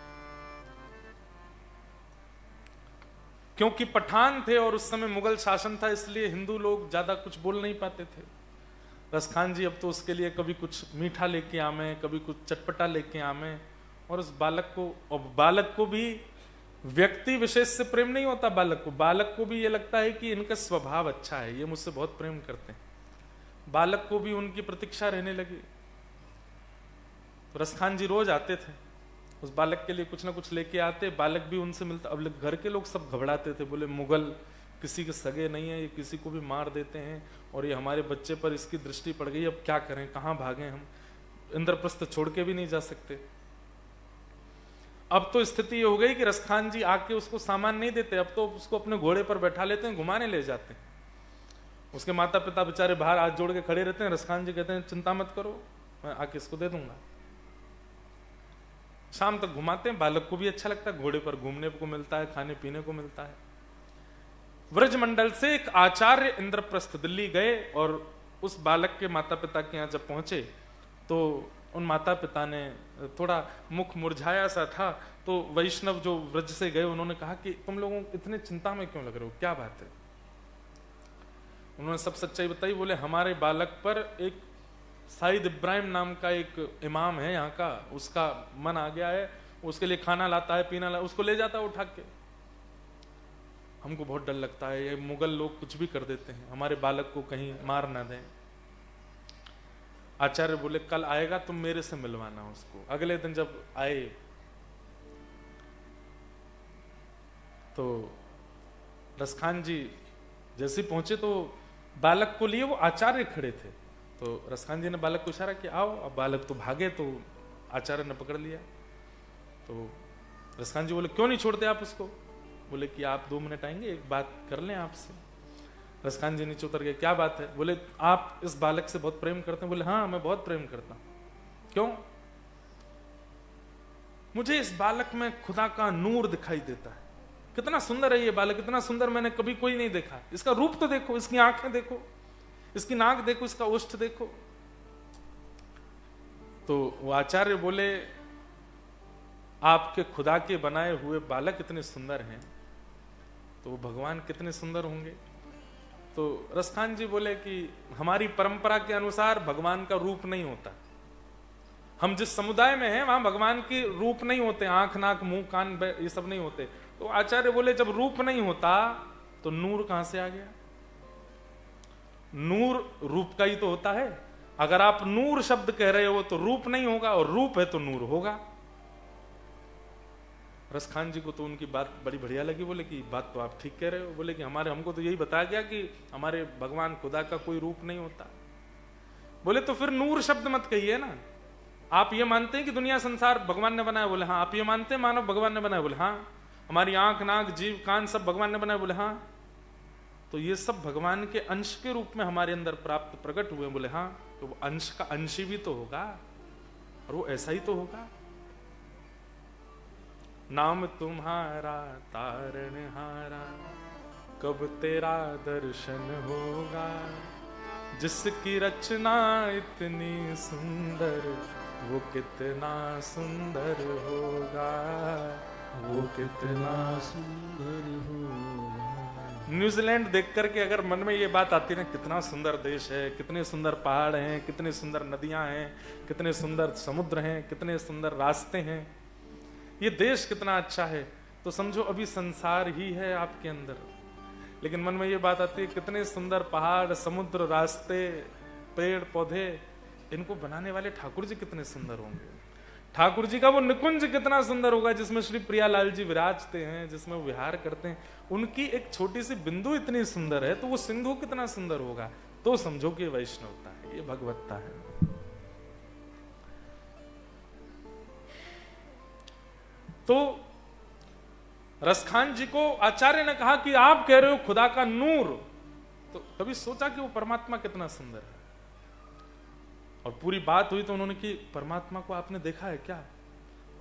क्योंकि पठान थे और उस समय मुगल शासन था, इसलिए हिंदू लोग ज्यादा कुछ बोल नहीं पाते थे। रसखान जी अब तो उसके लिए कभी कुछ मीठा लेके आवे, कभी कुछ चटपटा लेके आवे, और उस बालक को, और बालक को भी व्यक्ति विशेष से प्रेम नहीं होता, बालक को भी ये लगता है कि इनका स्वभाव अच्छा है, ये मुझसे बहुत प्रेम करते हैं। बालक को भी उनकी प्रतीक्षा रहने लगी। तो रसखान जी रोज आते थे, उस बालक के लिए कुछ ना कुछ लेके आते, बालक भी उनसे मिलता। अब घर के लोग सब घबराते थे, बोले मुगल किसी के सगे नहीं है, ये किसी को भी मार देते हैं, और ये हमारे बच्चे पर इसकी दृष्टि पड़ गई, अब क्या करें, कहाँ भागें हम, इंद्रप्रस्थ छोड़ के भी नहीं जा सकते। अब तो स्थिति ये हो गई कि रसखान जी आके उसको सामान नहीं देते, अब तो उसको अपने घोड़े पर बैठा लेते हैं, घुमाने ले जाते हैं। उसके माता पिता बेचारे बाहर हाथ जोड़ के खड़े रहते हैं। रसखान जी कहते हैं चिंता मत करो, मैं आके इसको दे दूंगा। शाम तक घुमाते हैं, बालक को भी अच्छा लगता है, घोड़े पर घूमने को मिलता है, खाने पीने को मिलता है। व्रजमंडल से एक आचार्य इंद्रप्रस्थ दिल्ली गए, और उस बालक के माता पिता के यहाँ जब पहुंचे तो उन माता पिता ने, थोड़ा मुख मुरझाया सा था, तो वैष्णव जो व्रज से गए उन्होंने कहा कि तुम लोगों इतने चिंता में क्यों लग रहे हो, क्या बात है। उन्होंने सब सच्चाई बताई। बोले हमारे बालक पर एक साइद इब्राहिम नाम का एक इमाम है यहाँ का, उसका मन आ गया है, उसके लिए खाना लाता है, पीना लाता, उसको ले जाता है उठा के। हमको बहुत डर लगता है, ये मुगल लोग कुछ भी कर देते हैं, हमारे बालक को कहीं मार ना दें। आचार्य बोले कल आएगा, तुम मेरे से मिलवाना उसको। अगले दिन जब आए तो रसखान जी जैसे पहुंचे तो बालक को लिए वो आचार्य खड़े थे। तो रसखान जी ने बालक को इशारा किया आओ, अब बालक तो भागे, तो आचार्य ने पकड़ लिया। तो रसखान जी बोले क्यों नहीं छोड़ते आप उसको। बोले कि आप 2 मिनट आएंगे, एक बात कर लें आपसे। रसखान जी नीचे उतर गए, क्या बात है। बोले आप इस बालक से बहुत प्रेम करते हैं। बोले हाँ मैं बहुत प्रेम करता हूं। क्यों। मुझे इस बालक में खुदा का नूर दिखाई देता है, कितना सुंदर है ये बालक, इतना सुंदर मैंने कभी कोई नहीं देखा। इसका रूप तो देखो, इसकी आंखें देखो, इसकी नाक देखो, इसका ओष्ठ देखो। तो वो आचार्य बोले आपके खुदा के बनाए हुए बालक इतने सुंदर हैं, तो वो भगवान कितने सुंदर होंगे। तो रसखान जी बोले कि हमारी परंपरा के अनुसार भगवान का रूप नहीं होता, हम जिस समुदाय में हैं वहां भगवान के रूप नहीं होते, आंख नाक मुंह कान ये सब नहीं होते। तो आचार्य बोले जब रूप नहीं होता तो नूर कहां से आ गया। नूर रूप का ही तो होता है। अगर आप नूर शब्द कह रहे हो तो रूप नहीं होगा, और रूप है तो नूर होगा। रसखान जी को तो उनकी बात बड़ी बढ़िया लगी। बोले कि बात तो आप ठीक कह रहे हो। बोले कि हमको तो यही बताया गया कि हमारे भगवान खुदा का कोई रूप नहीं होता। बोले तो फिर नूर शब्द मत कहिए ना। आप ये मानते हैं कि दुनिया संसार भगवान ने बनाया। बोले हाँ। आप ये मानते हैं मानव भगवान ने बनाया। बोले हाँ। हमारी आंख नाक जीव कान सब भगवान ने बनाया। बोले हाँ। तो ये सब भगवान के अंश के रूप में हमारे अंदर प्राप्त प्रकट हुए। बोले हाँ। तो वो अंश का अंशी भी तो होगा, और वो ऐसा ही तो होगा। नाम तुम्हारा तारणहारा, कब तेरा दर्शन होगा। जिसकी रचना इतनी सुंदर, वो कितना सुंदर होगा, वो कितना सुंदर होगा। न्यूजीलैंड देख करके अगर मन में ये बात आती ना, कितना सुंदर देश है, कितने सुंदर पहाड़ हैं, कितने सुंदर नदियां हैं, कितने सुंदर समुद्र हैं, कितने सुंदर रास्ते हैं, ये देश कितना अच्छा है, तो समझो अभी संसार ही है आपके अंदर। लेकिन मन में ये बात आती है कितने सुंदर पहाड़, समुद्र, रास्ते, पेड़ पौधे, इनको बनाने वाले ठाकुर जी कितने सुंदर होंगे। ठाकुर जी का वो निकुंज कितना सुंदर होगा जिसमें श्री प्रियालाल जी विराजते हैं, जिसमें वो विहार करते हैं। उनकी एक छोटी सी बिंदु इतनी सुंदर है तो वो सिंधु कितना सुंदर होगा। तो समझो कि वैष्णवता है, ये भगवत्ता है। तो रसखान जी को आचार्य ने कहा कि आप कह रहे हो खुदा का नूर, तो कभी सोचा कि वो परमात्मा कितना सुंदर है। और पूरी बात हुई तो उन्होंने कि परमात्मा को आपने देखा है क्या?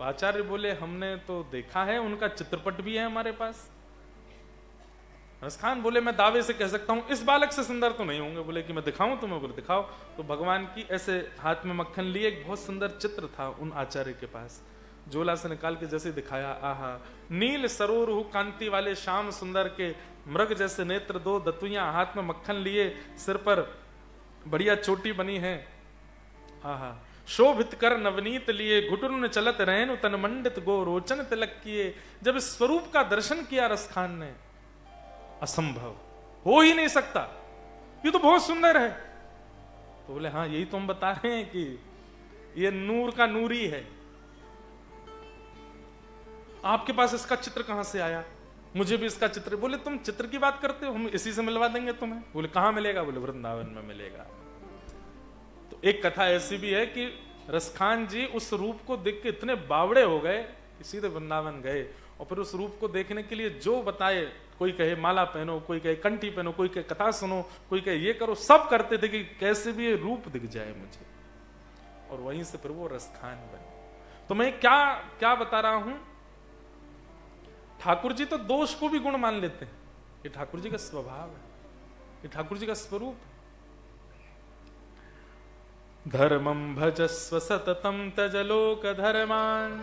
आचार्य बोले हमने तो देखा है, उनका चित्रपट भी है हमारे पास। रसखान बोले मैं दावे से कह सकता हूं इस बालक से सुंदर तो नहीं होंगे। बोले कि मैं दिखाऊं तुम्हें? बोले दिखाओ। तो भगवान की ऐसे हाथ में मक्खन लिए एक बहुत सुंदर चित्र था उन आचार्य के पास, झोला से निकाल के जैसे दिखाया, आहा नील सरोरु कांति वाले श्याम सुंदर के मृग जैसे नेत्र, दो दतुइयां, हाथ में मक्खन लिए, सिर पर बढ़िया चोटी बनी है, आहा शोभित कर नवनीत लिए, घुटुन चलत रहन तन मंडित गो रोचन तिलक किए। जब इस स्वरूप का दर्शन किया रसखान ने, असंभव, हो ही नहीं सकता, ये तो बहुत सुंदर है। तो बोले हाँ यही तो हम बता रहे हैं कि ये नूर का नूरी है। आपके पास इसका चित्र कहां से आया? मुझे भी इसका चित्र। बोले तुम चित्र की बात करते हो, हम इसी से मिलवा देंगे तुम्हें। बोले कहां मिलेगा? बोले वृंदावन में मिलेगा। तो एक कथा ऐसी भी है कि रसखान जी उस रूप को देख के इतने बावड़े हो गए कि सीधे वृंदावन गए, और फिर उस रूप को देखने के लिए जो बताए, कोई कहे माला पहनो, कोई कहे कंठी पहनो, कोई कहे कथा सुनो, कोई कहे ये करो, सब करते थे कि कैसे भी ये रूप दिख जाए मुझे। और वहीं से फिर वो रसखान बने। तो मैं क्या क्या बता रहा हूं, ठाकुर जी तो दोष को भी गुण मान लेते हैं। ये ठाकुर जी का स्वभाव है, ये ठाकुर जी का स्वरूप है। धर्मं भजस्व सततं त्यज लोक धर्मान,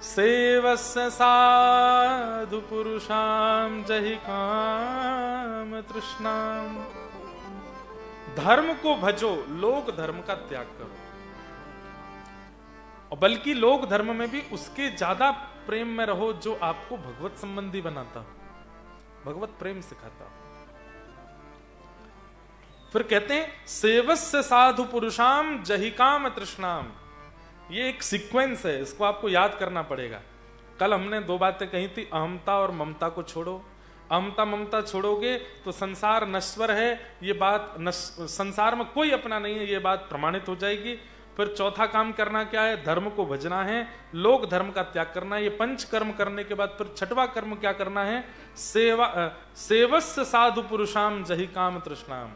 सेवस्य साधु पुरुषाम जहि काम तृष्णाम। धर्म को भजो, लोक धर्म का त्याग करो। और बल्कि लोक धर्म में भी उसके ज्यादा प्रेम में रहो जो आपको भगवत संबंधी बनाता, भगवत प्रेम सिखाता। फिर कहते हैं सेवस्य साधु पुरुषाम जहि काम तृष्णाम। ये एक सीक्वेंस है, इसको आपको याद करना पड़ेगा। कल हमने दो बातें कही थी, अहमता और ममता को छोड़ो। अहमता ममता छोड़ोगे तो संसार नश्वर है, ये बात संसार में कोई अपना नहीं है, ये बात प्रमाणित हो जाएगी। फिर चौथा काम करना क्या है? धर्म को भजना है, लोक धर्म का त्याग करना है। ये पंच कर्म करने के बाद फिर छठवा कर्म क्या करना है? सेवस्य साधु पुरुषाम जहि काम तृष्णाम।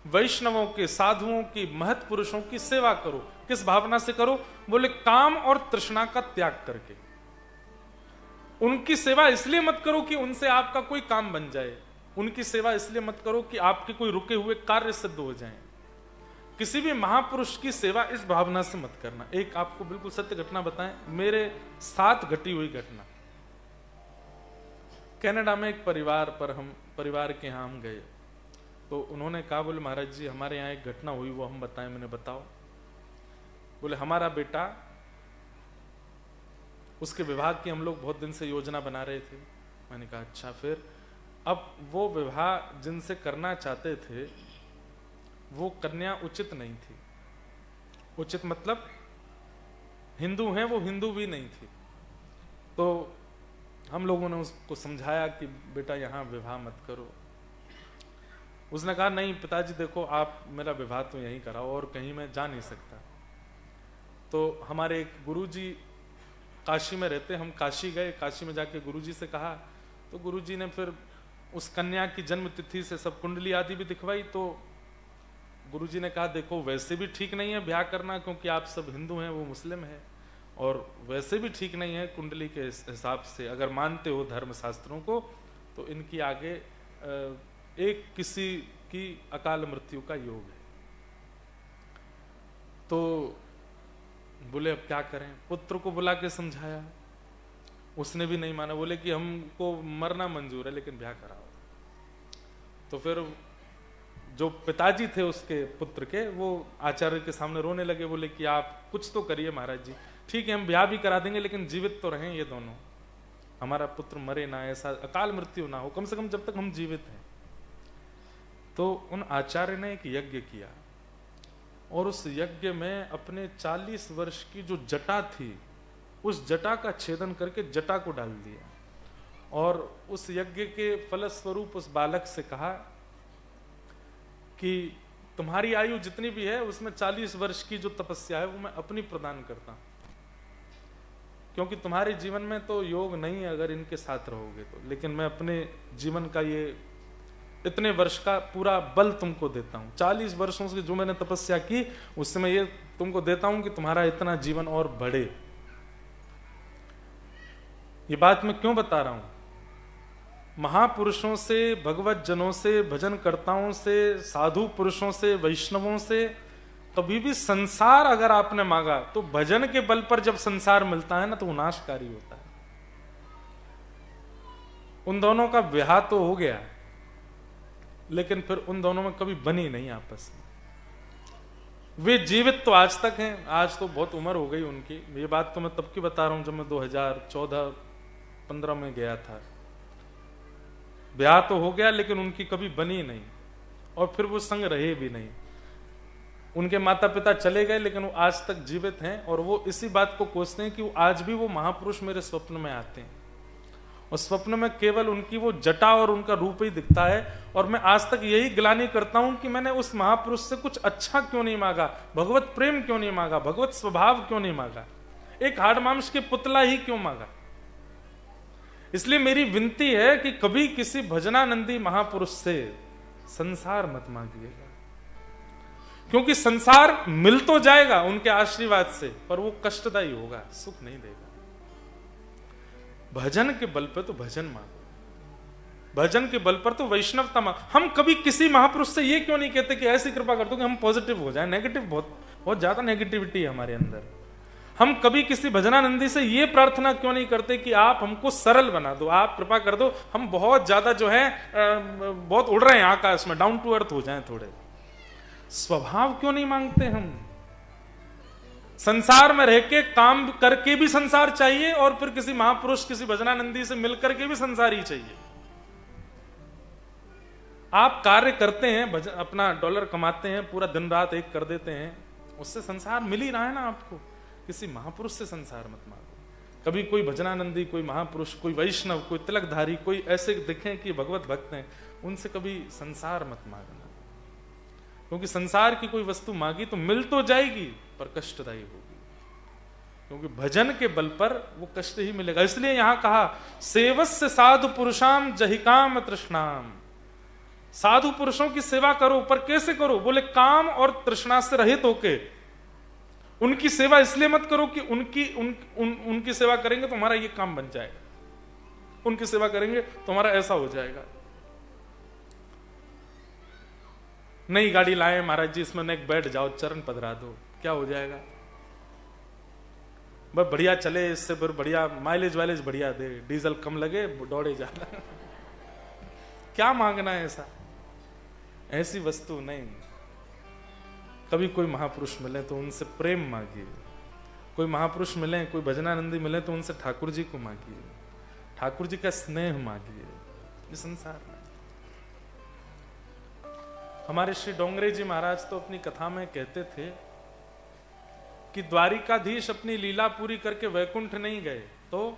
वैष्णवों के, साधुओं की, महत् पुरुषों की सेवा करो। किस भावना से करो? बोले काम और तृष्णा का त्याग करके। उनकी सेवा इसलिए मत करो कि उनसे आपका कोई काम बन जाए, उनकी सेवा इसलिए मत करो कि आपके कोई रुके हुए कार्य सिद्ध हो जाएं। किसी भी महापुरुष की सेवा इस भावना से मत करना। एक आपको बिल्कुल सत्य घटना बताएं, मेरे साथ घटी हुई घटना। कनाडा में एक परिवार के यहाँ हम गए, तो उन्होंने कहा, बोले महाराज जी हमारे यहाँ एक घटना हुई, वो हम बताएं। मैंने बताओ। बोले हमारा बेटा, उसके विवाह की हम लोग बहुत दिन से योजना बना रहे थे। मैंने कहा अच्छा, फिर? अब वो विवाह जिनसे करना चाहते थे वो कन्या उचित नहीं थी। उचित मतलब हिंदू हैं, वो हिंदू भी नहीं थी। तो हम लोगों ने उसको समझाया कि बेटा यहाँ विवाह मत करो। उसने कहा नहीं पिताजी देखो, आप मेरा विवाह तो यहीं कराओ और कहीं मैं जा नहीं सकता। तो हमारे एक गुरुजी काशी में रहते, हम काशी गए। काशी में जाके गुरुजी से कहा, तो गुरुजी ने फिर उस कन्या की जन्म तिथि से सब कुंडली आदि भी दिखवाई। तो गुरुजी ने कहा देखो वैसे भी ठीक नहीं है ब्याह करना, क्योंकि आप सब हिंदू हैं, वो मुस्लिम है, और वैसे भी ठीक नहीं है कुंडली के हिसाब से। अगर मानते हो धर्म शास्त्रों को तो इनकी आगे एक किसी की अकाल मृत्यु का योग है। तो बोले अब क्या करें? पुत्र को बुला के समझाया, उसने भी नहीं माना। बोले कि हमको मरना मंजूर है लेकिन ब्याह कराओ। तो फिर जो पिताजी थे उसके पुत्र के, वो आचार्य के सामने रोने लगे। बोले कि आप कुछ तो करिए महाराज जी, ठीक है हम ब्याह भी करा देंगे लेकिन जीवित तो रहें ये दोनों, हमारा पुत्र मरे ना, ऐसा अकाल मृत्यु ना हो, कम से कम जब तक हम जीवित हैं। तो उन आचार्य ने एक यज्ञ किया और उस यज्ञ में अपने 40 वर्ष की जो जटा थी उस जटा का छेदन करके जटा को डाल दिया और उस यज्ञ के फलस्वरूप उस बालक से कहा कि तुम्हारी आयु जितनी भी है उसमें 40 वर्ष की जो तपस्या है वो मैं अपनी प्रदान करता हूं, क्योंकि तुम्हारे जीवन में तो योग नहीं है अगर इनके साथ रहोगे तो, लेकिन मैं अपने जीवन का ये इतने वर्ष का पूरा बल तुमको देता हूं। 40 वर्षों से जो मैंने तपस्या की उससे मैं ये तुमको देता हूं कि तुम्हारा इतना जीवन और बढ़े। ये बात मैं क्यों बता रहा हूं? महापुरुषों से, भगवत जनों से, भजन कर्ताओं से, साधु पुरुषों से, वैष्णवों से कभी भी संसार अगर आपने मांगा तो भजन के बल पर जब संसार मिलता है ना तो वो नाशकारी होता है। उन दोनों का विवाह तो हो गया लेकिन फिर उन दोनों में कभी बनी नहीं आपस में। वे जीवित तो आज तक हैं, आज तो बहुत उम्र हो गई उनकी। ये बात तो मैं तब की बता रहा हूं जब मैं 2014-15 में गया था। ब्याह तो हो गया लेकिन उनकी कभी बनी नहीं और फिर वो संग रहे भी नहीं। उनके माता पिता चले गए लेकिन वो आज तक जीवित हैं और वो इसी बात को कोसते हैं कि वो आज भी वो महापुरुष मेरे स्वप्न में आते हैं और स्वप्न में केवल उनकी वो जटा और उनका रूप ही दिखता है। और मैं आज तक यही ग्लानि करता हूं कि मैंने उस महापुरुष से कुछ अच्छा क्यों नहीं मांगा, भगवत प्रेम क्यों नहीं मांगा, भगवत स्वभाव क्यों नहीं मांगा, एक हाड़ मांस के पुतला ही क्यों मांगा। इसलिए मेरी विनती है कि कभी किसी भजनानंदी महापुरुष से संसार मत मांगिएगा, क्योंकि संसार मिल तो जाएगा उनके आशीर्वाद से पर वो कष्टदायी होगा, सुख नहीं देगा। भजन के बल पर तो भजन मांगो, भजन के बल पर तो वैष्णवता मांगो। हम कभी किसी महापुरुष से ये क्यों नहीं कहते कि ऐसी कृपा कर दो कि हम पॉजिटिव हो जाए। नेगेटिव बहुत ज्यादा नेगेटिविटी है हमारे अंदर। हम कभी किसी भजनानंदी से ये प्रार्थना क्यों नहीं करते कि आप हमको सरल बना दो, आप कृपा कर दो, हम बहुत ज्यादा जो है बहुत उड़ रहे हैं आकाश में, डाउन टू अर्थ हो जाएं थोड़े। स्वभाव क्यों नहीं मांगते हम? संसार में रह के काम करके भी संसार चाहिए और फिर किसी महापुरुष, किसी भजनानंदी से मिलकर के भी संसार ही चाहिए। आप कार्य करते हैं, अपना डॉलर कमाते हैं, पूरा दिन रात एक कर देते हैं, उससे संसार मिल ही रहा है ना आपको। किसी महापुरुष से संसार मत मांगो। कभी कोई भजनानंदी, कोई महापुरुष, कोई वैष्णव, कोई तिलकधारी, कोई ऐसे दिखें कि भगवत भक्त हैं, उनसे कभी संसार मत मांगना, क्योंकि संसार की कोई वस्तु मांगी तो मिल तो जाएगी पर कष्टदायी होगी, क्योंकि भजन के बल पर वो कष्ट ही मिलेगा। इसलिए यहां कहा सेवस्य साधु पुरुषाम जहिकाम तृष्णाम। साधु पुरुषों की सेवा करो, पर कैसे करो? बोले काम और तृष्णा से रहित होके। उनकी सेवा इसलिए मत करो कि उनकी सेवा करेंगे तो हमारा ये काम बन जाएगा, उनकी सेवा करेंगे तो हमारा ऐसा हो जाएगा। नई गाड़ी लाए महाराज जी, इसमें एक बैठ जाओ, चरण पधरा दो, क्या हो जाएगा? बस बढ़िया चले, इससे फिर बढ़िया माइलेज वाइलेज बढ़िया दे, डीजल कम लगे, दौड़े जाना। क्या मांगना है ऐसा? ऐसी वस्तु नहीं। कभी कोई महापुरुष मिले तो उनसे प्रेम मांगिए, कोई महापुरुष मिले, कोई भजनानंदी मिले तो उनसे ठाकुर जी को मांगिए, ठाकुर जी का स्नेह मांगिए। इस संसार में हमारे श्री डोंगरे जी महाराज तो अपनी कथा में कहते थे कि द्वारिकाधीश अपनी लीला पूरी करके वैकुंठ नहीं गए तो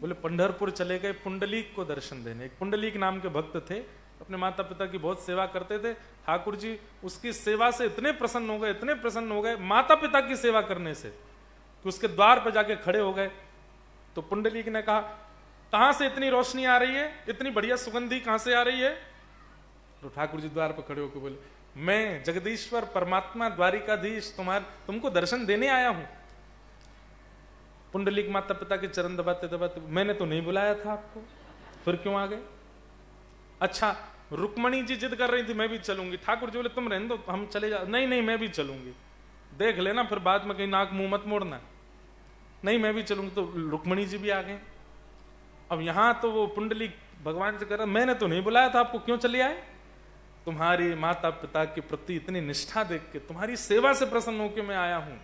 बोले पंढरपुर चले गए पुंडलीक को दर्शन देने। एक पुंडलीक नाम के भक्त थे, अपने माता पिता की बहुत सेवा करते थे। ठाकुर जी उसकी सेवा से इतने प्रसन्न हो गए, इतने प्रसन्न हो गए माता पिता की सेवा करने से, कि उसके द्वार पर जाके खड़े हो गए। तो पुंडलीक ने कहा, कहां से इतनी रोशनी आ रही है, इतनी बढ़िया सुगंधी कहां से आ रही है? तो ठाकुर जी द्वार पर खड़े होकर बोले, मैं जगदीश्वर परमात्मा द्वारिकाधीश तुमको दर्शन देने आया हूं। पुंडलीक माता पिता के चरण दबाते दबाते, मैंने तो नहीं बुलाया था आपको, फिर क्यों आ गए? अच्छा, रुक्मणी जी जिद कर रही थी मैं भी चलूंगी। ठाकुर जी बोले तुम रहने दो, हम चले जा। नहीं नहीं मैं भी चलूंगी, देख लेना फिर बाद में कहीं नाक मुंह मत मोड़ना। नहीं मैं भी चलूंगी। तो रुक्मणी जी भी आ गए। अब यहां तो वो पुंडलीक भगवान से कह रहा, मैंने तो नहीं बुलाया था आपको, क्यों चले आए? तुम्हारी माता पिता के प्रति इतनी निष्ठा देख के, तुम्हारी सेवा से प्रसन्न होकर मैं आया हूं।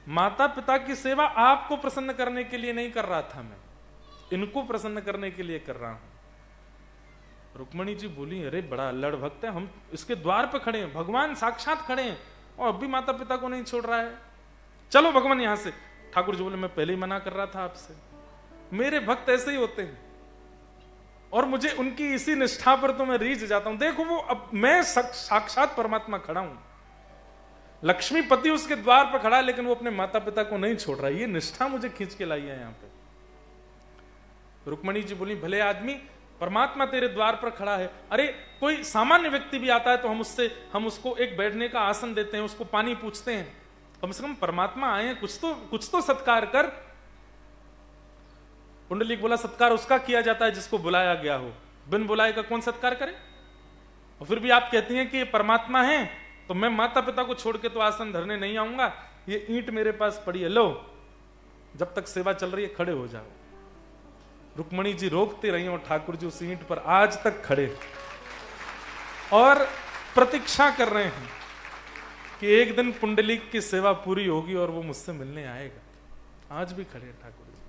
माता पिता की सेवा आपको प्रसन्न करने के लिए नहीं कर रहा था मैं, इनको प्रसन्न करने के लिए कर रहा हूं। रुक्मणी जी बोली, अरे बड़ा अल्लड़ भक्त है, हम इसके द्वार पे खड़े हैं, भगवान साक्षात खड़े हैं और अब भी माता पिता को नहीं छोड़ रहा है, चलो भगवान यहां से। ठाकुर जी बोले, मैं पहले ही मना कर रहा था आपसे, मेरे भक्त ऐसे ही होते हैं और मुझे उनकी इसी निष्ठा पर तो मैं रीझ जाता हूं। देखो वो, अब मैं साक्षात परमात्मा खड़ा हूं, लक्ष्मीपति उसके द्वार पर खड़ा है, लेकिन वो अपने माता पिता को नहीं छोड़ रहा है, ये निष्ठा मुझे खींच के लाई है यहां पे। रुक्मणी जी बोली, भले आदमी, परमात्मा तेरे द्वार पर खड़ा है, अरे कोई सामान्य व्यक्ति भी आता है तो हम उसको एक बैठने का आसन देते हैं, उसको पानी पूछते हैं, कम से कम परमात्मा आए हैं, कुछ तो सत्कार कर। पुंडलीक बोला, सत्कार उसका किया जाता है जिसको बुलाया गया हो, बिन बुलाए का कौन सत्कार करे। और फिर भी आप कहती हैं कि ये परमात्मा है, तो मैं माता पिता को छोड़ के तो आसन धरने नहीं आऊंगा, ये ईंट मेरे पास पड़ी है, लो जब तक सेवा चल रही है खड़े हो जाओ। रुक्मणी जी रोकते रही और ठाकुर जी उस ईंट पर आज तक खड़े और प्रतीक्षा कर रहे हैं कि एक दिन पुंडलीक की सेवा पूरी होगी और वो मुझसे मिलने आएगा। आज भी खड़े ठाकुर जी।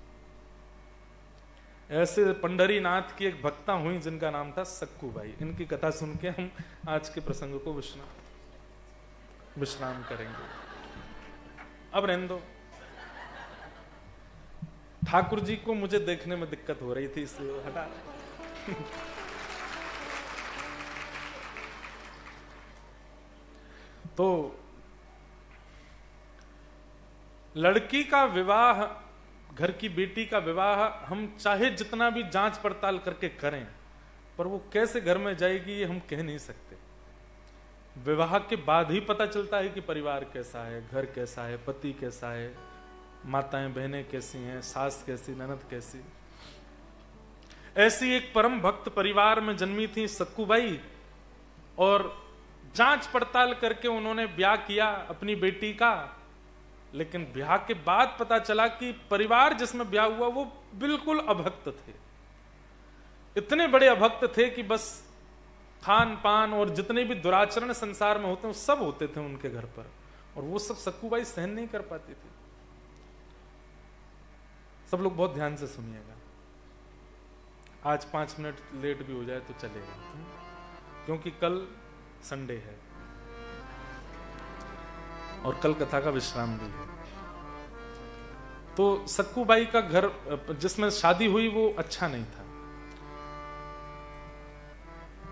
ऐसे पंडरी नाथ की एक भक्ता हुई जिनका नाम था सक्कू बाई। इनकी कथा सुन के हम आज के प्रसंग को विश्राम करेंगे। अब रहने दो, ठाकुर जी को मुझे देखने में दिक्कत हो रही थी इसलिए हटा। तो लड़की का विवाह, घर की बेटी का विवाह हम चाहे जितना भी जांच पड़ताल करके करें, पर वो कैसे घर में जाएगी ये हम कह नहीं सकते। विवाह के बाद ही पता चलता है कि परिवार कैसा है, घर कैसा है, पति कैसा है, माताएं बहनें कैसी हैं, सास कैसी, ननद कैसी। ऐसी एक परम भक्त परिवार में जन्मी थी सक्कूबाई, और जांच पड़ताल करके उन्होंने ब्याह किया अपनी बेटी का। लेकिन ब्याह के बाद पता चला कि परिवार जिसमें ब्याह हुआ वो बिल्कुल अभक्त थे, इतने बड़े अभक्त थे कि बस खान पान और जितने भी दुराचरण संसार में होते हैं वो सब होते थे उनके घर पर, और वो सब सक्कूबाई सहन नहीं कर पाती थी। सब लोग बहुत ध्यान से सुनिएगा, आज 5 मिनट लेट भी हो जाए तो चलेगा, क्योंकि कल संडे है और कल कथा का विश्राम भी है। तो सक्कूबाई का घर जिसमें शादी हुई वो अच्छा नहीं था।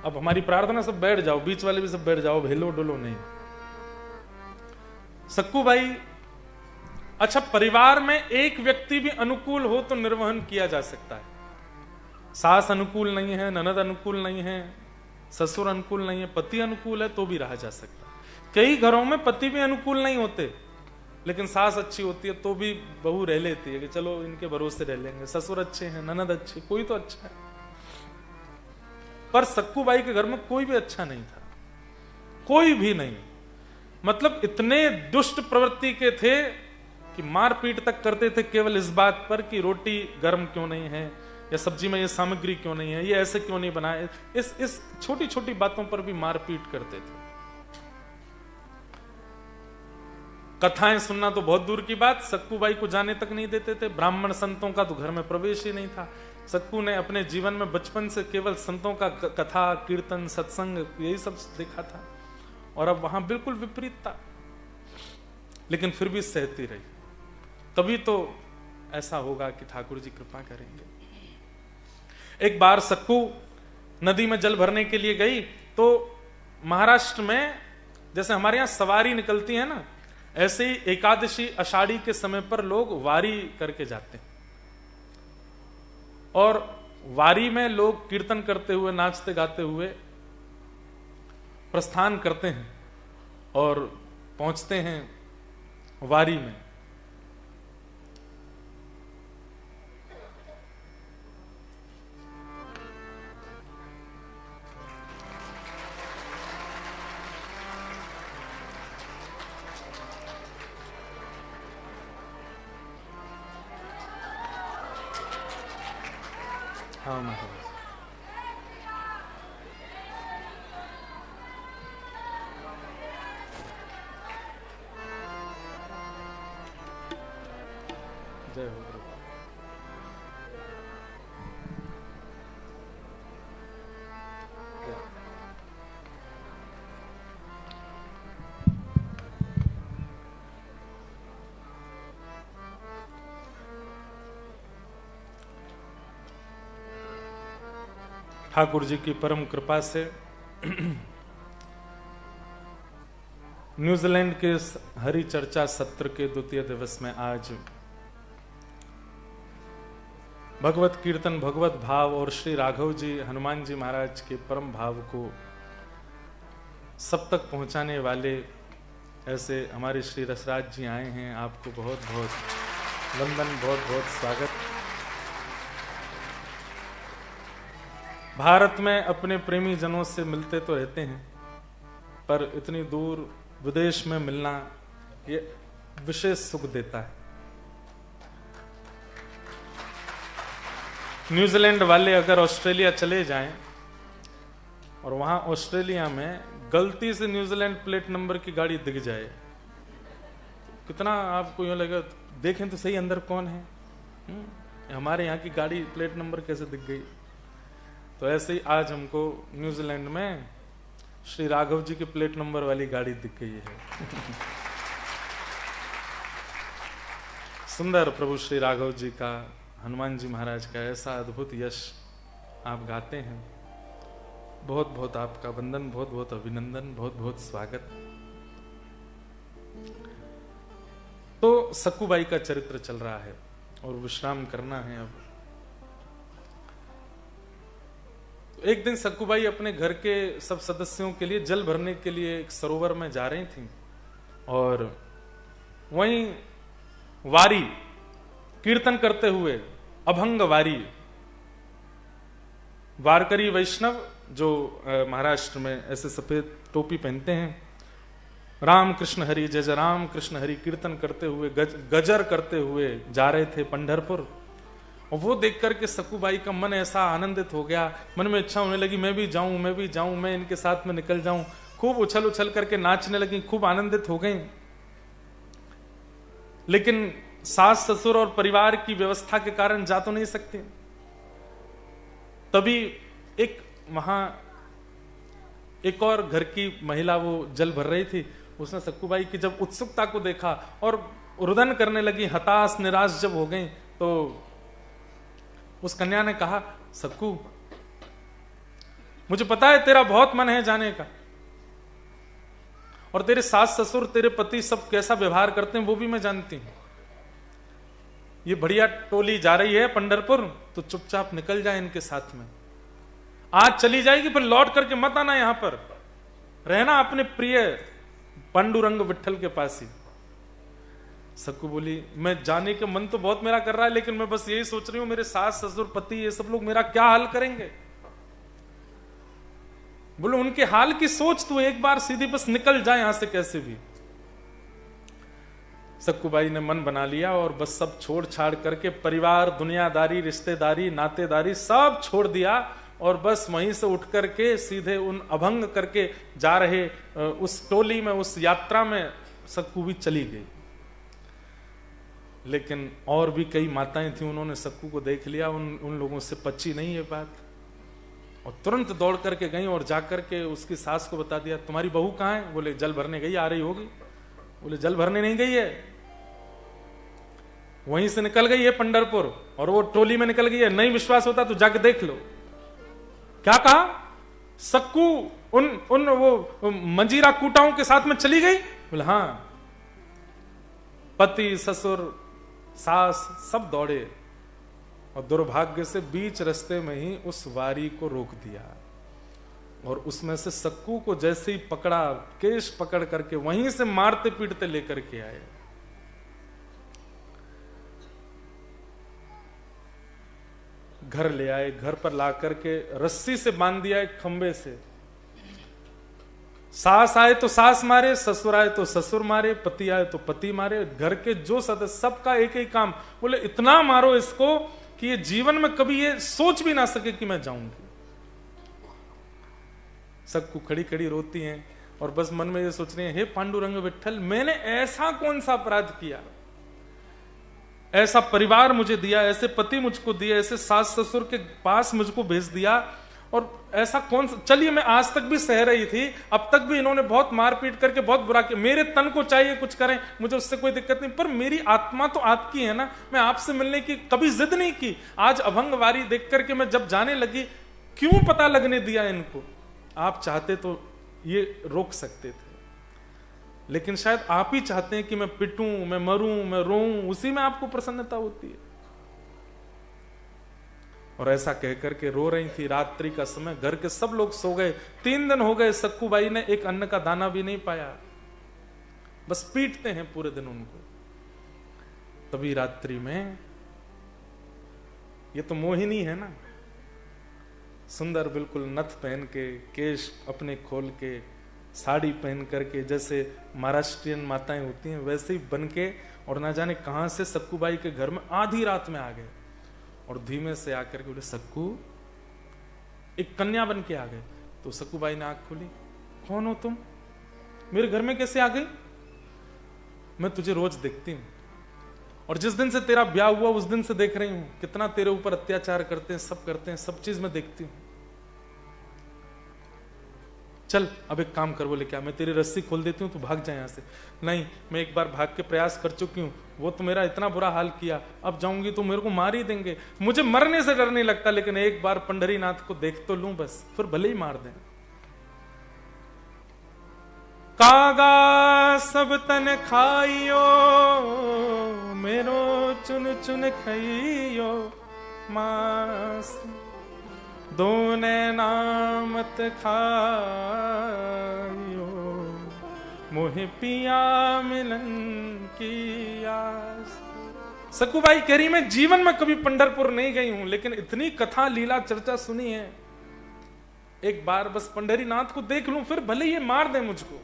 अब हमारी प्रार्थना, सब बैठ जाओ, बीच वाले भी सब बैठ जाओ, हिलो डुलो नहीं। सक्कूबाई, अच्छा परिवार में एक व्यक्ति भी अनुकूल हो तो निर्वहन किया जा सकता है। सास अनुकूल नहीं है, ननद अनुकूल नहीं है, ससुर अनुकूल नहीं है, पति अनुकूल है तो भी रहा जा सकता है। कई घरों में पति भी अनुकूल नहीं होते, लेकिन सास अच्छी होती है तो भी बहू रह लेती है कि चलो इनके भरोसे रह लेंगे, ससुर अच्छे हैं, ननद अच्छी, कोई तो अच्छा है। पर सक्कूबाई के घर में कोई भी अच्छा नहीं था, कोई भी नहीं। मतलब इतने दुष्ट प्रवृत्ति के थे कि मारपीट तक करते थे केवल इस बात पर कि रोटी गर्म क्यों नहीं है, या सब्जी में ये सामग्री क्यों नहीं है, ये ऐसे क्यों नहीं बनाए। इस छोटी छोटी बातों पर भी मारपीट करते थे। कथाएं सुनना तो बहुत दूर की बात, सक्कूबाई को जाने तक नहीं देते थे। ब्राह्मण संतों का तो घर में प्रवेश ही नहीं था। सक्कू ने अपने जीवन में बचपन से केवल संतों का कथा, कीर्तन, सत्संग यही सब देखा था, और अब वहां बिल्कुल विपरीत था। लेकिन फिर भी सहती रही। तभी तो ऐसा होगा कि ठाकुर जी कृपा करेंगे। एक बार सक्कू नदी में जल भरने के लिए गई, तो महाराष्ट्र में जैसे हमारे यहां सवारी निकलती है ना, ऐसे ही एकादशी आषाढ़ी के समय पर लोग वारी करके जाते हैं, और वारी में लोग कीर्तन करते हुए, नाचते गाते हुए प्रस्थान करते हैं और पहुंचते हैं वारी में। हाँ महाराज, जय हो प्रभु। ठाकुर जी की परम कृपा से न्यूजीलैंड के इस हरि चर्चा सत्र के द्वितीय दिवस में आज भगवत कीर्तन, भगवत भाव और श्री राघव जी, हनुमान जी महाराज के परम भाव को सब तक पहुंचाने वाले ऐसे हमारे श्री रसराज जी आए हैं। आपको बहुत बहुत वंदन, बहुत बहुत स्वागत। भारत में अपने प्रेमी जनों से मिलते तो रहते हैं, पर इतनी दूर विदेश में मिलना ये विशेष सुख देता है। न्यूजीलैंड वाले अगर ऑस्ट्रेलिया चले जाएं और वहां ऑस्ट्रेलिया में गलती से न्यूजीलैंड प्लेट नंबर की गाड़ी दिख जाए, कितना आपको यूं लगेगा, देखें तो सही अंदर कौन है, हमारे यहाँ की गाड़ी प्लेट नंबर कैसे दिख गई। तो ऐसे ही आज हमको न्यूजीलैंड में श्री राघव जी की प्लेट नंबर वाली गाड़ी दिख गई है। सुंदर प्रभु श्री राघव जी का, हनुमान जी महाराज का ऐसा अद्भुत यश आप गाते हैं। बहुत बहुत आपका वंदन, बहुत बहुत अभिनंदन, बहुत बहुत स्वागत। तो सक्कूबाई का चरित्र चल रहा है और विश्राम करना है। अब एक दिन सक्कूबाई अपने घर के सब सदस्यों के लिए जल भरने के लिए एक सरोवर में जा रही थी और वहीं वारी कीर्तन करते हुए, अभंग वारी, वारकरी वैष्णव जो महाराष्ट्र में ऐसे सफेद टोपी पहनते हैं, राम कृष्ण हरि, जय जय राम कृष्ण हरि कीर्तन करते हुए, गजर करते हुए जा रहे थे पंढरपुर। और वो देख करके सक्कूबाई का मन ऐसा आनंदित हो गया, मन में इच्छा होने लगी मैं भी जाऊं, मैं भी जाऊं, मैं इनके साथ में निकल जाऊं। खूब उछल उछल करके नाचने लगी, खूब आनंदित हो गई। लेकिन सास ससुर और परिवार की व्यवस्था के कारण जा तो नहीं सकते। तभी एक और घर की महिला वो जल भर रही थी, उसने सक्कूबाई की जब उत्सुकता को देखा और रुदन करने लगी, हताश निराश जब हो गई, तो उस कन्या ने कहा, सक्कू मुझे पता है तेरा बहुत मन है जाने का, और तेरे सास ससुर, तेरे पति सब कैसा व्यवहार करते हैं वो भी मैं जानती हूं। ये बढ़िया टोली जा रही है पंढरपुर, तो चुपचाप निकल जाए इनके साथ में। आज चली जाएगी फिर लौट करके मत आना, यहां पर रहना अपने प्रिय पांडुरंग विठल के पास ही। सक्कू बोली, मैं जाने का मन तो बहुत मेरा कर रहा है, लेकिन मैं बस यही सोच रही हूं मेरे सास ससुर पति ये सब लोग मेरा क्या हाल करेंगे। बोलो उनके हाल की सोच तू एक बार सीधी, बस निकल जाए यहां से कैसे भी। सक्कूबाई ने मन बना लिया और बस सब छोड़ छाड़ करके, परिवार, दुनियादारी, रिश्तेदारी, नातेदारी सब छोड़ दिया और बस वहीं से उठ करके सीधे उन अभंग करके जा रहे उस टोली में, उस यात्रा में सक्कू भी चली गई। लेकिन और भी कई माताएं थी, उन्होंने सक्कू को देख लिया, उन लोगों से पची नहीं ये बात, और तुरंत दौड़ करके गई और जाकर के उसकी सास को बता दिया, तुम्हारी बहू कहाँ है? बोले जल भरने गई, आ रही होगी। बोले जल भरने नहीं गई है, वहीं से निकल गई है पंढरपुर और वो टोली में निकल गई है। नहीं विश्वास होता तो जाकर देख लो। क्या कहा? सक्कू उन वो मंजीरा कूटाओं के साथ में चली गई? बोले हाँ। पति, ससुर, सास सब दौड़े और दुर्भाग्य से बीच रास्ते में ही उस वारी को रोक दिया और उसमें से सक्कू को जैसे ही पकड़ा, केश पकड़ करके वहीं से मारते पीटते लेकर के आए। घर ले आए, घर पर ला करके रस्सी से बांध दिया एक खंबे से। सास आए तो सास मारे, ससुर आए तो ससुर मारे, पति आए तो पति मारे, घर के जो सदस्य सबका एक ही काम, बोले इतना मारो इसको कि ये जीवन में कभी ये सोच भी ना सके कि मैं जाऊंगी। सक्कू खड़ी खड़ी रोती हैं और बस मन में ये सोच रही हैं, हे पांडुरंग विठल, मैंने ऐसा कौन सा अपराध किया, ऐसा परिवार मुझे दिया, ऐसे पति मुझको दिया, ऐसे सास ससुर के पास मुझको भेज दिया, और ऐसा कौन सा, चलिए मैं आज तक भी सह रही थी, अब तक भी इन्होंने बहुत मारपीट करके बहुत बुरा किया, मेरे तन को चाहिए कुछ करें, मुझे उससे कोई दिक्कत नहीं, पर मेरी आत्मा तो आपकी है ना, मैं आपसे मिलने की कभी जिद नहीं की। आज अभंग वारी देख करके मैं जब जाने लगी, क्यों पता लगने दिया इनको? आप चाहते तो ये रोक सकते थे, लेकिन शायद आप ही चाहते हैं कि मैं पिटूं, मैं मरूं, मैं रोऊं, उसी में आपको प्रसन्नता होती है। और ऐसा कहकर के रो रही थी। रात्रि का समय, घर के सब लोग सो गए। 3 दिन हो गए, सक्कूबाई ने एक अन्न का दाना भी नहीं पाया, बस पीटते हैं पूरे दिन उनको। तभी रात्रि में, ये तो मोहिनी है ना, सुंदर बिल्कुल नथ पहन के, केश अपने खोल के, साड़ी पहन करके, जैसे महाराष्ट्रियन माताएं होती हैं वैसे ही बन के, और ना जाने कहां से सक्कूबाई के घर में आधी रात में आ गए और धीमे से आकर के बोले, सक्कू, एक कन्या बन के आ गए। तो सक्कूबाई ने आंख खोली, कौन हो तुम, मेरे घर में कैसे आ गई? मैं तुझे रोज देखती हूं, और जिस दिन से तेरा ब्याह हुआ उस दिन से देख रही हूं, कितना तेरे ऊपर अत्याचार करते हैं, सब करते हैं, सब चीज मैं देखती हूं। चल अब एक काम कर। बोले क्या? मैं तेरी रस्सी खोल देती हूँ, तू भाग जाए यहाँ से। नहीं, मैं एक बार भाग के प्रयास कर चुकी हूँ, वो तो मेरा इतना बुरा हाल किया, अब जाऊंगी तो मेरे को मार ही देंगे। मुझे मरने से डर नहीं लगता, लेकिन एक बार पंढरीनाथ को देख तो लूं बस, फिर भले ही मार दें। कागा सब तन खाइयो, मेरो चुन चुन खाइयो मांस, दोने नामत खाइयो, मोहे पिया मिलन की आस। सक्कूबाई कह रही, मैं जीवन में कभी पंढरपुर नहीं गई हूं, लेकिन इतनी कथा लीला चर्चा सुनी है, एक बार बस पंढरीनाथ को देख लूं, फिर भले ये मार दे मुझको,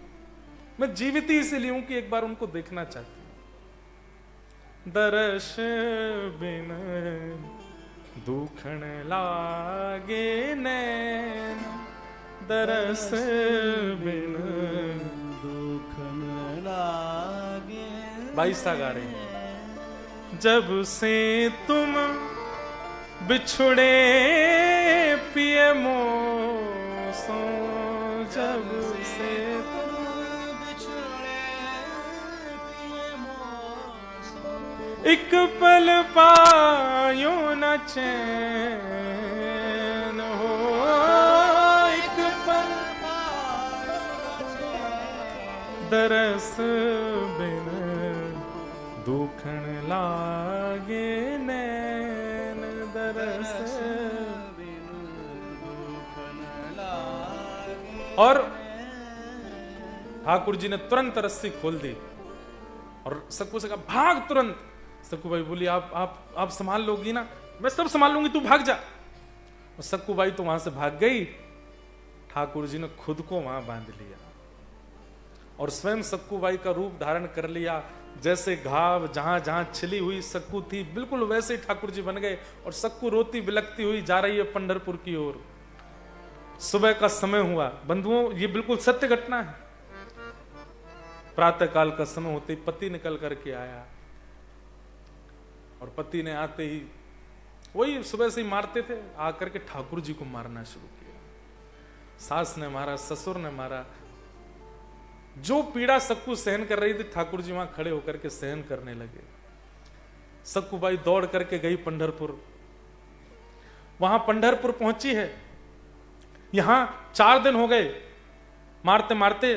मैं जीवित ही इसीलिए हूं कि एक बार उनको देखना चाहती हूं। दर्श बिन दुखण लागे नैन, दरस बिन दुखन लागे। 22 गा रहे हैं। जब से तुम बिछुड़े पिए मोसो, जब से तुम बिछुड़े पिए मोसो, एक पल पायो न चैन हो, एक पल दरस बिन दुखण लागे नैन, दरस बिन दुखन लागे। और ठाकुर जी ने तुरंत रस्सी खोल दी और सक्कू से कहा, भाग तुरंत। सक्कूबाई बोली, आप संभाल लोगी ना? मैं सब संभाल लूंगी, तू भाग जा। और सक्कूबाई तो वहां से भाग गई। ठाकुर जी ने खुद को वहां बांध लिया और स्वयं सक्कूबाई का रूप धारण कर लिया। जैसे घाव जहां जहां छिली हुई सक्कू थी, बिल्कुल वैसे ही ठाकुर जी बन गए। और सक्कू रोती बिलखती हुई जा रही है पंढरपुर की ओर। सुबह का समय हुआ। बंधुओं, ये बिल्कुल सत्य घटना है। प्रातः काल का समय होते ही पति निकल करके आया, और पति ने आते ही, वही सुबह से ही मारते थे, आकर के ठाकुर जी को मारना शुरू किया। सास ने मारा, ससुर ने मारा। जो पीड़ा सक्कू सहन कर रही थी, ठाकुर जी वहां खड़े होकर के सहन करने लगे। सक्कूबाई दौड़ करके गई पंढरपुर। वहां पंढरपुर पहुंची है। यहां 4 दिन हो गए मारते मारते।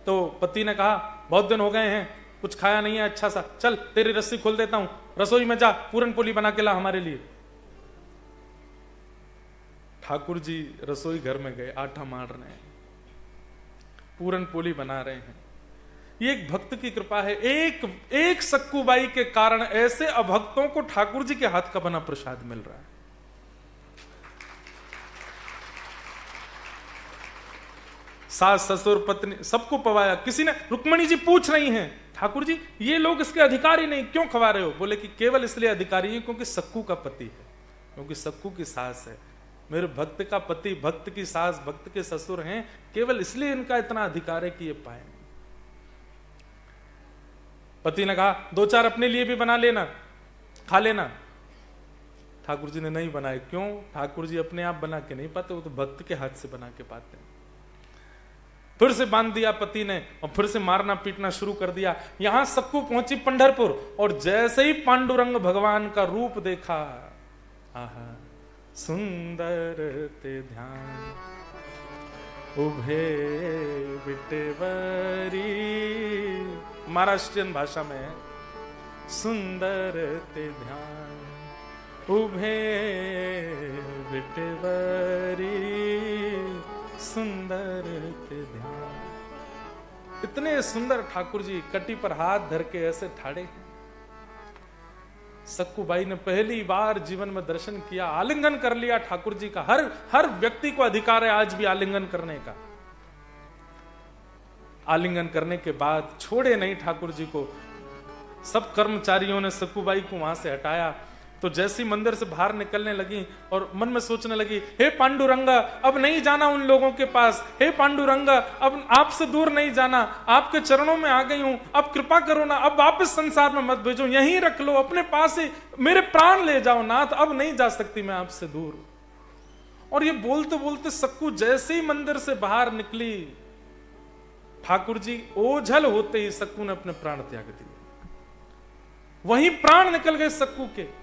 तो पति ने कहा, बहुत दिन हो गए हैं, कुछ खाया नहीं है अच्छा सा, चल तेरी रस्सी खोल देता हूं, रसोई में जा, पूरन पोली बना के ला हमारे लिए। ठाकुर जी रसोई घर में गए, आटा मार रहे हैं, पूरन पोली बना रहे हैं। ये एक भक्त की कृपा है। एक सक्कूबाई के कारण ऐसे अभक्तों को ठाकुर जी के हाथ का बना प्रसाद मिल रहा है। सास ससुर पत्नी सबको पवाया। किसी ने, रुक्मणी जी पूछ रही हैं, ठाकुर जी ये लोग इसके अधिकारी नहीं, क्यों खवा रहे हो? बोले कि केवल इसलिए अधिकारी है क्योंकि सक्कू का पति है, क्योंकि सक्कू की सास है। मेरे भक्त का पति, भक्त की सास, भक्त के ससुर हैं, केवल इसलिए इनका इतना अधिकार है कि ये पाए। पति ने कहा, 2-4 अपने लिए भी बना लेना, खा लेना। ठाकुर जी ने नहीं बनाए। क्यों? ठाकुर जी अपने आप बना के नहीं पाते, वो तो भक्त के हाथ से बना के पाते हैं। फिर से बांध दिया पति ने और फिर से मारना पीटना शुरू कर दिया। यहां सक्कू पहुंची पंढरपुर, और जैसे ही पांडुरंग भगवान का रूप देखा, आहा, सुंदर ते ध्यान उभे विटेवरी, महाराष्ट्रियन भाषा में है, सुंदर ते ध्यान उभे विटेवरी, सुंदर ते ध्यान। इतने सुंदर ठाकुर जी कटी पर हाथ धर के ऐसे ठाड़े। सक्कूबाई ने पहली बार जीवन में दर्शन किया, आलिंगन कर लिया ठाकुर जी का। हर व्यक्ति को अधिकार है आज भी आलिंगन करने का। आलिंगन करने के बाद छोड़े नहीं ठाकुर जी को। सब कर्मचारियों ने सक्कूबाई को वहां से हटाया। तो जैसी मंदिर से बाहर निकलने लगी और मन में सोचने लगी, हे पांडुरंगा, अब नहीं जाना उन लोगों के पास। हे पांडुरंगा, अब आपसे दूर नहीं जाना, आपके चरणों में आ गई हूं, अब कृपा करो ना, अब वापस संसार में मत भेजो, यहीं रख लो, अपने पास ही मेरे प्राण ले जाओ नाथ, अब नहीं जा सकती मैं आपसे दूर। और ये बोलते बोलते सक्कू जैसे ही मंदिर से बाहर निकली, ठाकुर जी ओझल होते ही सक्कू ने अपने प्राण त्याग दिए। वहीं प्राण निकल गए सक्कू के।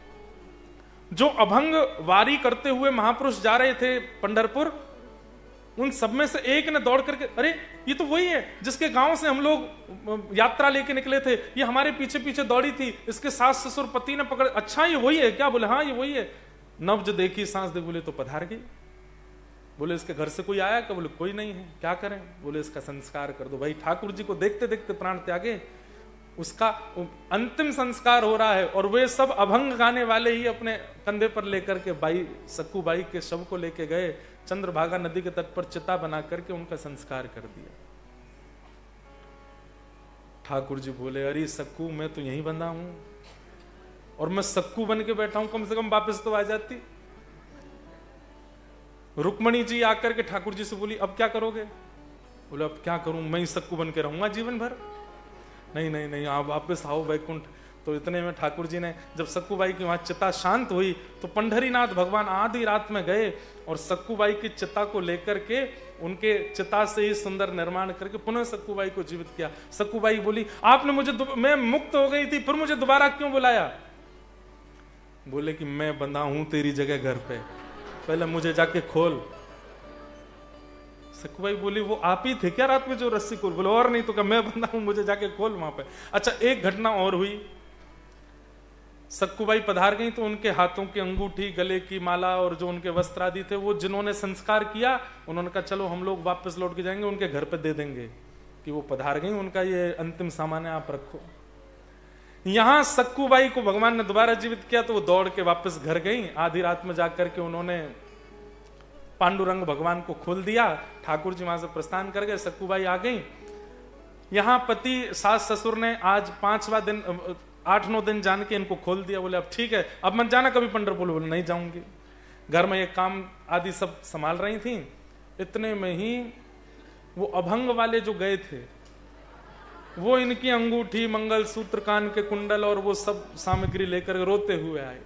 जो अभंग वारी करते हुए महापुरुष जा रहे थे पंढरपुर, उन सब में से एक ने दौड़ करके, अरे ये तो वही है जिसके गांव से हम लोग यात्रा लेके निकले थे, ये हमारे पीछे पीछे दौड़ी थी, इसके सास ससुर पति ने पकड़, अच्छा ये वही है क्या? बोले हाँ ये वही है। नब्ज देखी सांस दे, बोले तो पधार गई। बोले इसके घर से कोई आया क्या? बोले कोई नहीं है, क्या करें? बोले इसका संस्कार कर दो। भाई ठाकुर जी को देखते देखते प्राण त्यागे, उसका अंतिम संस्कार हो रहा है और वे सब अभंग गाने वाले ही अपने कंधे पर लेकर के बाई सक्कूबाई के शव को लेके गए, चंद्रभागा नदी के तट पर चिता बना करके उनका संस्कार कर दिया। ठाकुर जी बोले, अरे सक्कू मैं तो यहीं बंधा हूं और मैं सक्कू बन के बैठा हूं, कम से कम वापस तो आ जाती। रुक्मणी जी आकर के ठाकुर जी से बोली, अब क्या करोगे? बोले अब क्या करूं, मैं ही सक्कू बन के रहूंगा जीवन भर। नहीं नहीं नहीं, आप वापस आओ वैकुंठ। तो इतने में ठाकुर जी ने, जब सक्कूबाई की वहां चिता शांत हुई तो पंढरीनाथ भगवान आधी रात में गए और सक्कूबाई की चिता को लेकर के उनके चिता से ही सुंदर निर्माण करके पुनः सक्कूबाई को जीवित किया। सक्कूबाई बोली, आपने मुझे, मैं मुक्त हो गई थी, फिर मुझे दोबारा क्यों बुलाया? बोले कि मैं बंधा हूं तेरी जगह घर पे, पहले मुझे जाके खोल। सक्कूबाई बोली, वो आप ही थे क्या रात में जो रस्सी खोल? बोले और नहीं तो क्या, मैं बंदा हूं, मुझे जाके खोल वहां पे। अच्छा एक घटना और हुई, सक्कूबाई पधार गई तो उनके हाथों की अंगूठी, गले की माला और जो उनके वस्त्र आदि थे, वो जिन्होंने संस्कार किया उन्होंने कहा चलो हम लोग वापस लौट के जाएंगे, उनके घर पे दे देंगे कि वो पधार गई, उनका ये अंतिम सामान है आप रखो। यहां सक्कूबाई को भगवान ने दोबारा जीवित किया तो वो दौड़ के वापस घर गई। आधी रात में जाकर के उन्होंने पांडुरंग भगवान को खोल दिया। ठाकुर जी वहां से प्रस्थान कर गए, सक्कूबाई आ गई। यहां पति सास ससुर ने आज 5वां दिन 8-9 दिन जान के इनको खोल दिया। बोले अब ठीक है, अब मत जाना कभी पंढरपुर। बोले नहीं जाऊंगी। घर में ये काम आदि सब संभाल रही थी। इतने में ही वो अभंग वाले जो गए थे, वो इनकी अंगूठी, मंगलसूत्र, कान के कुंडल और वो सब सामग्री लेकर रोते हुए आए।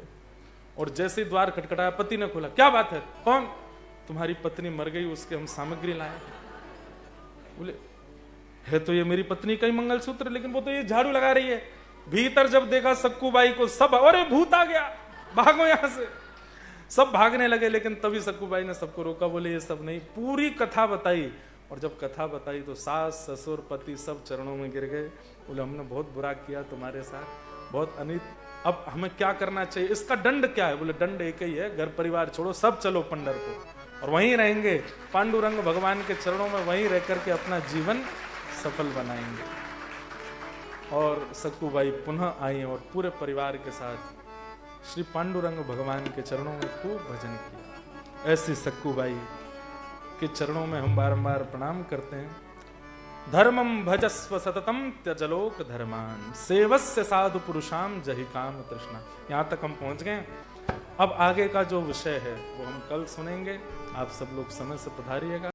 और जैसे द्वार खटखटाया, पति ने खोला, क्या बात है? कौन? तुम्हारी पत्नी मर गई, उसके हम सामग्री लाए। बोले है तो ये मेरी पत्नी का ही मंगलसूत्र, लेकिन वो तो ये झाड़ू लगा रही है। भीतर जब देखा सक्कूबाई को, सब अरे भूत आ गया, भागो यहां से। सब भागने लगे, लेकिन तभी सक्कूबाई ने सबको रोका। बोले ये सब नहीं, पूरी कथा बताई। और जब कथा बताई तो सास ससुर पति सब चरणों में गिर गए। बोले हमने बहुत बुरा किया तुम्हारे साथ, बहुत अनित, अब हमें क्या करना चाहिए, इसका दंड क्या है? बोले दंड एक ही है, घर परिवार छोड़ो, सब चलो पंढरपुर और वहीं रहेंगे, पांडुरंग भगवान के चरणों में वहीं रह करके अपना जीवन सफल बनाएंगे। और सक्कूबाई पुनः आई और पूरे परिवार के साथ श्री पांडुरंग भगवान के चरणों में खूब भजन किया। ऐसी सक्कूबाई के चरणों में हम बारंबार प्रणाम करते हैं। धर्मम भजस्व सततम त्यजलोक धर्मान, सेवस्य साधु पुरुषाम जहि काम तृष्णा। यहाँ तक हम पहुंच गए। अब आगे का जो विषय है वो हम कल सुनेंगे। आप सब लोग समय से पधारिएगा।